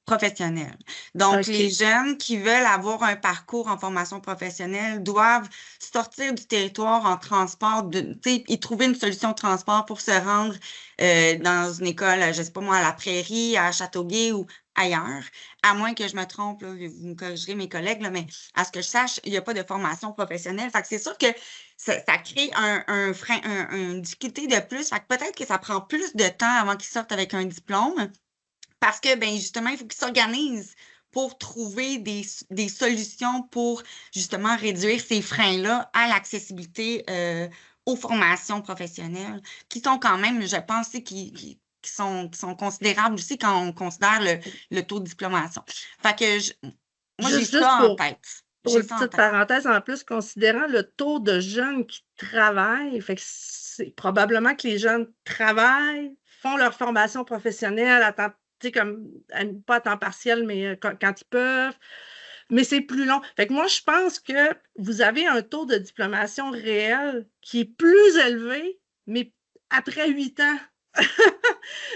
professionnelle. Donc, les jeunes qui veulent avoir un parcours en formation professionnelle doivent sortir du territoire en transport, et trouver une solution de transport pour se rendre dans une école, je ne sais pas moi, à la Prairie, à Châteauguay ou ailleurs. À moins que je me trompe, là, vous me corrigerez mes collègues, là, mais à ce que je sache, il n'y a pas de formation professionnelle. Fait que c'est sûr que ça crée un frein, une difficulté de plus. Fait que peut-être que ça prend plus de temps avant qu'ils sortent avec un diplôme. Parce que, ben justement, il faut qu'ils s'organisent pour trouver des solutions pour, justement, réduire ces freins-là à l'accessibilité aux formations professionnelles, qui sont quand même, je pense, qui sont considérables aussi quand on considère le taux de diplomation. Fait que, moi, j'ai ça en tête. Pour une petite parenthèse, en plus, considérant le taux de jeunes qui travaillent, fait que c'est probablement que les jeunes travaillent, font leur formation professionnelle à temps, comme, pas à temps partiel, mais quand ils peuvent. Mais c'est plus long. Fait que moi, je pense que vous avez un taux de diplomation réel qui est plus élevé, mais après 8 ans.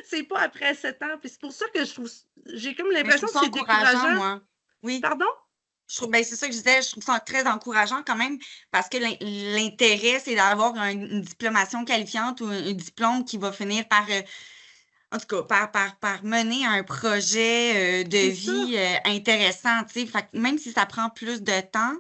C'est pas après 7 ans. Puis c'est pour ça que j'ai comme l'impression que c'est décourageant. Moi. Oui. Pardon? Ben, c'est ça que je disais, je trouve ça très encourageant quand même parce que l'intérêt, c'est d'avoir une diplomation qualifiante ou un diplôme qui va finir par, en tout cas, par mener un projet de vie intéressant. Fait que même si ça prend plus de temps,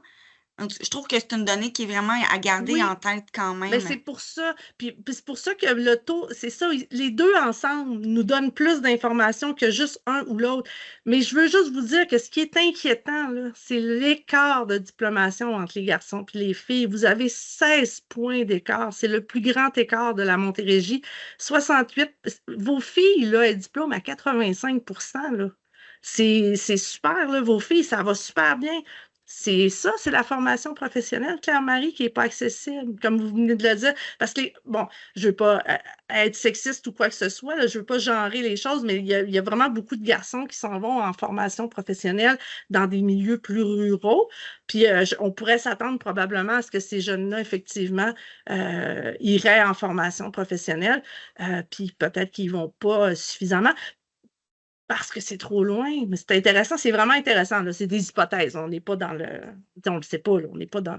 je trouve que c'est une donnée qui est vraiment à garder en tête quand même. Mais c'est pour ça. Puis c'est pour ça que le taux, c'est ça, les deux ensemble nous donnent plus d'informations que juste un ou l'autre. Mais je veux juste vous dire que ce qui est inquiétant, là, c'est l'écart de diplomation entre les garçons et les filles. Vous avez 16 points d'écart. C'est le plus grand écart de la Montérégie. 68. Vos filles, là, elles diplôment à 85 là. C'est super, là, vos filles, ça va super bien. c'est ça, c'est la formation professionnelle, Claire-Marie, qui n'est pas accessible, comme vous venez de le dire. Parce que, bon, je ne veux pas être sexiste ou quoi que ce soit, là, je ne veux pas genrer les choses, mais il y a vraiment beaucoup de garçons qui s'en vont en formation professionnelle dans des milieux plus ruraux. Puis, on pourrait s'attendre probablement à ce que ces jeunes-là, effectivement, iraient en formation professionnelle. Puis, peut-être qu'ils ne vont pas suffisamment parce que c'est trop loin, mais c'est intéressant, c'est vraiment intéressant, là. C'est des hypothèses, on n'est pas dans le... On ne le sait pas, là, on n'est pas dans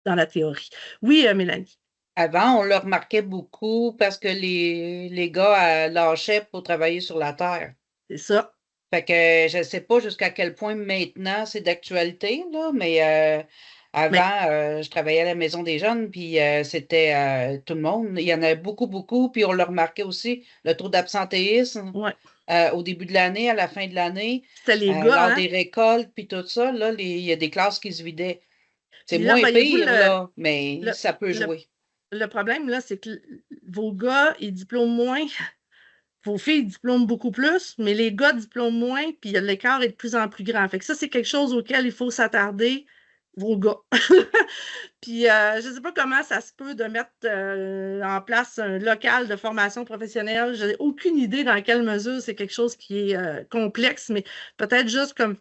la théorie. Oui, Mélanie. Avant, on le remarquait beaucoup parce que les gars lâchaient pour travailler sur la terre. C'est ça. Fait que je ne sais pas jusqu'à quel point maintenant c'est d'actualité, là, mais avant, je travaillais à la Maison des jeunes, puis c'était tout le monde. Il y en avait beaucoup, beaucoup, puis on le remarquait aussi, le taux d'absentéisme Ouais. au début de l'année, à la fin de l'année, C'était les lors gars, hein? des récoltes, puis tout ça, là, il y a des classes qui se vidaient. C'est Puis là, moins voyez-vous, pire, là, mais le- ça peut le- jouer. le problème, là, c'est que vos gars, ils diplôment moins, vos filles diplôment beaucoup plus, mais les gars diplôment moins, puis l'écart est de plus en plus grand. Fait que ça, c'est quelque chose auquel il faut s'attarder, vos gars. Puis, je ne sais pas comment ça se peut de mettre en place un local de formation professionnelle. Je n'ai aucune idée dans quelle mesure c'est quelque chose qui est complexe, mais peut-être juste comme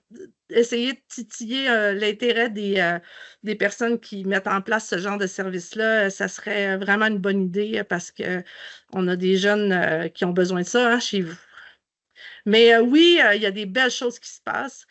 essayer de titiller l'intérêt des personnes qui mettent en place ce genre de service-là. Ça serait vraiment une bonne idée parce qu'on a des jeunes qui ont besoin de ça, hein, chez vous. Mais oui, il y a des belles choses qui se passent.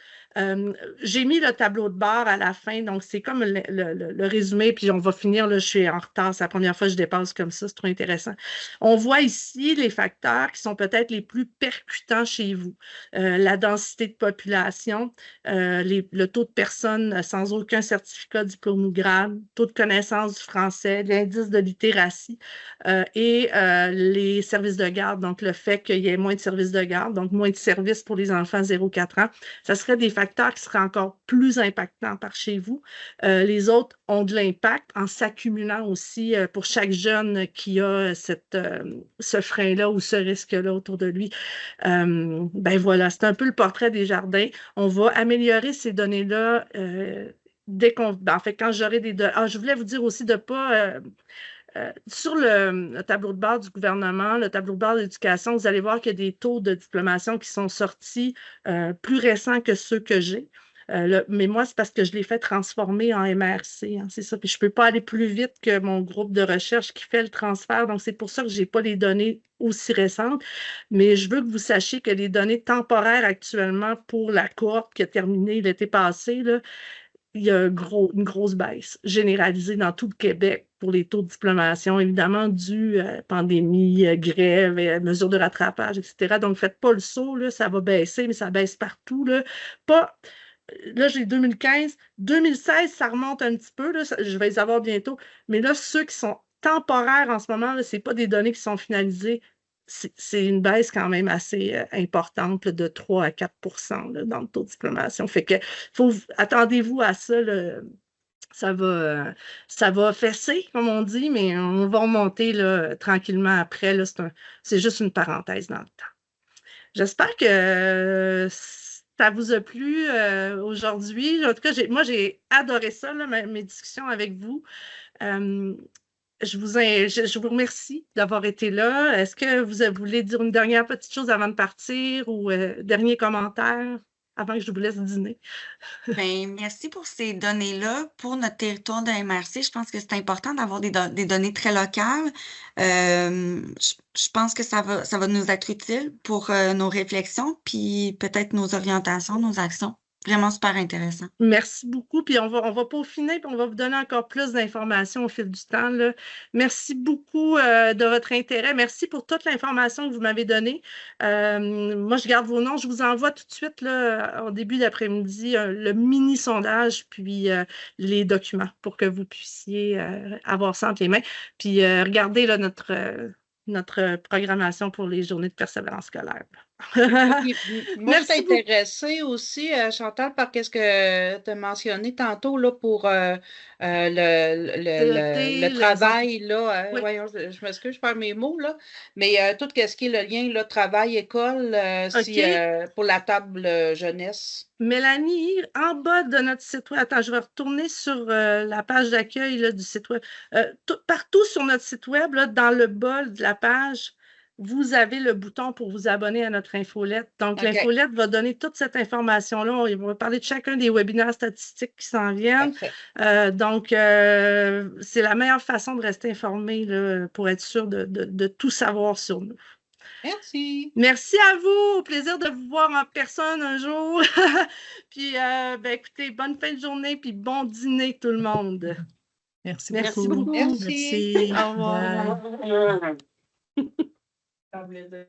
J'ai mis le tableau de bord à la fin, donc c'est comme le résumé, puis on va finir, là, je suis en retard, c'est la première fois que je dépasse comme ça, c'est trop intéressant. On voit ici les facteurs qui sont peut-être les plus percutants chez vous. La densité de population, le taux de personnes sans aucun certificat, diplôme ou grade, taux de connaissance du français, l'indice de littératie et les services de garde, donc le fait qu'il y ait moins de services de garde, donc moins de services pour les enfants 0-4 ans. Ça serait des facteurs qui seraient encore plus impactants par chez vous. Les autres ont de l'impact en s'accumulant aussi pour chaque jeune qui a ce frein-là ou ce risque-là autour de lui. Ben voilà, c'est un peu le portrait des jardins. On va améliorer ces données-là dès qu'on... En fait, quand j'aurai des données... je voulais vous dire aussi de ne pas... sur le tableau de bord du gouvernement, le tableau de bord de l'éducation, vous allez voir qu'il y a des taux de diplomation qui sont sortis plus récents que ceux que j'ai. Mais moi, c'est parce que je l'ai fait transformer en MRC, hein, c'est ça. Puis je ne peux pas aller plus vite que mon groupe de recherche qui fait le transfert. Donc, c'est pour ça que je n'ai pas les données aussi récentes. Mais je veux que vous sachiez que les données temporaires actuellement pour la cohorte qui a terminé l'été passé, là, il y a une grosse baisse généralisée dans tout le Québec pour les taux de diplomation, évidemment, dû à pandémie, grève, mesures de rattrapage, etc. Donc, faites pas le saut, là, ça va baisser, mais ça baisse partout. Là, là j'ai 2015. 2016, ça remonte un petit peu, là, je vais les avoir bientôt. Mais là, ceux qui sont temporaires en ce moment, ce n'est pas des données qui sont finalisées. C'est une baisse quand même assez importante là, de 3 à 4 là, dans le taux de diplomation. Fait que attendez-vous à ça. Ça va fesser, comme on dit, mais on va remonter là, tranquillement après. Là, c'est juste une parenthèse dans le temps. J'espère que ça vous a plu aujourd'hui. En tout cas, moi, j'ai adoré ça, là, mes discussions avec vous. Je vous remercie d'avoir été là. Est-ce que vous voulez dire une dernière petite chose avant de partir ou dernier commentaire avant que je vous laisse dîner? Ben, merci pour ces données-là. Pour notre territoire de MRC, je pense que c'est important d'avoir des données très locales. Je pense que ça va nous être utile pour nos réflexions, puis peut-être nos orientations, nos actions. Vraiment super intéressant. Merci beaucoup. Puis on va peaufiner, puis on va vous donner encore plus d'informations au fil du temps, là. Merci beaucoup de votre intérêt. Merci pour toute l'information que vous m'avez donnée. Moi, je garde vos noms. Je vous envoie tout de suite, là, au début d'après-midi, le mini-sondage, puis les documents pour que vous puissiez avoir ça entre les mains. Puis regardez là, notre programmation pour les journées de persévérance scolaire. Puis, moi, je suis Merci beaucoup. intéressée aussi, Chantal, par qu'est-ce que tu as mentionné tantôt là, pour le CET, travail. Là, oui. voyons, je m'excuse, je perds mes mots, là, mais tout ce qui est le lien là, travail-école, OK. pour la table jeunesse. Mélanie, en bas de notre site web, attends, je vais retourner sur la page d'accueil là, du site web. Partout sur notre site web, là, dans le bas de la page, vous avez le bouton pour vous abonner à notre infolette. Donc, OK, l'infolette va donner toute cette information-là. On va parler de chacun des webinaires statistiques qui s'en viennent. parfait. Donc, c'est la meilleure façon de rester informé là, pour être sûr de tout savoir sur nous. Merci. Merci à vous. Au plaisir de vous voir en personne un jour. Puis, écoutez, bonne fin de journée puis bon dîner tout le monde. Merci Merci beaucoup. beaucoup. Merci. Merci. Au revoir. Bye. Bye.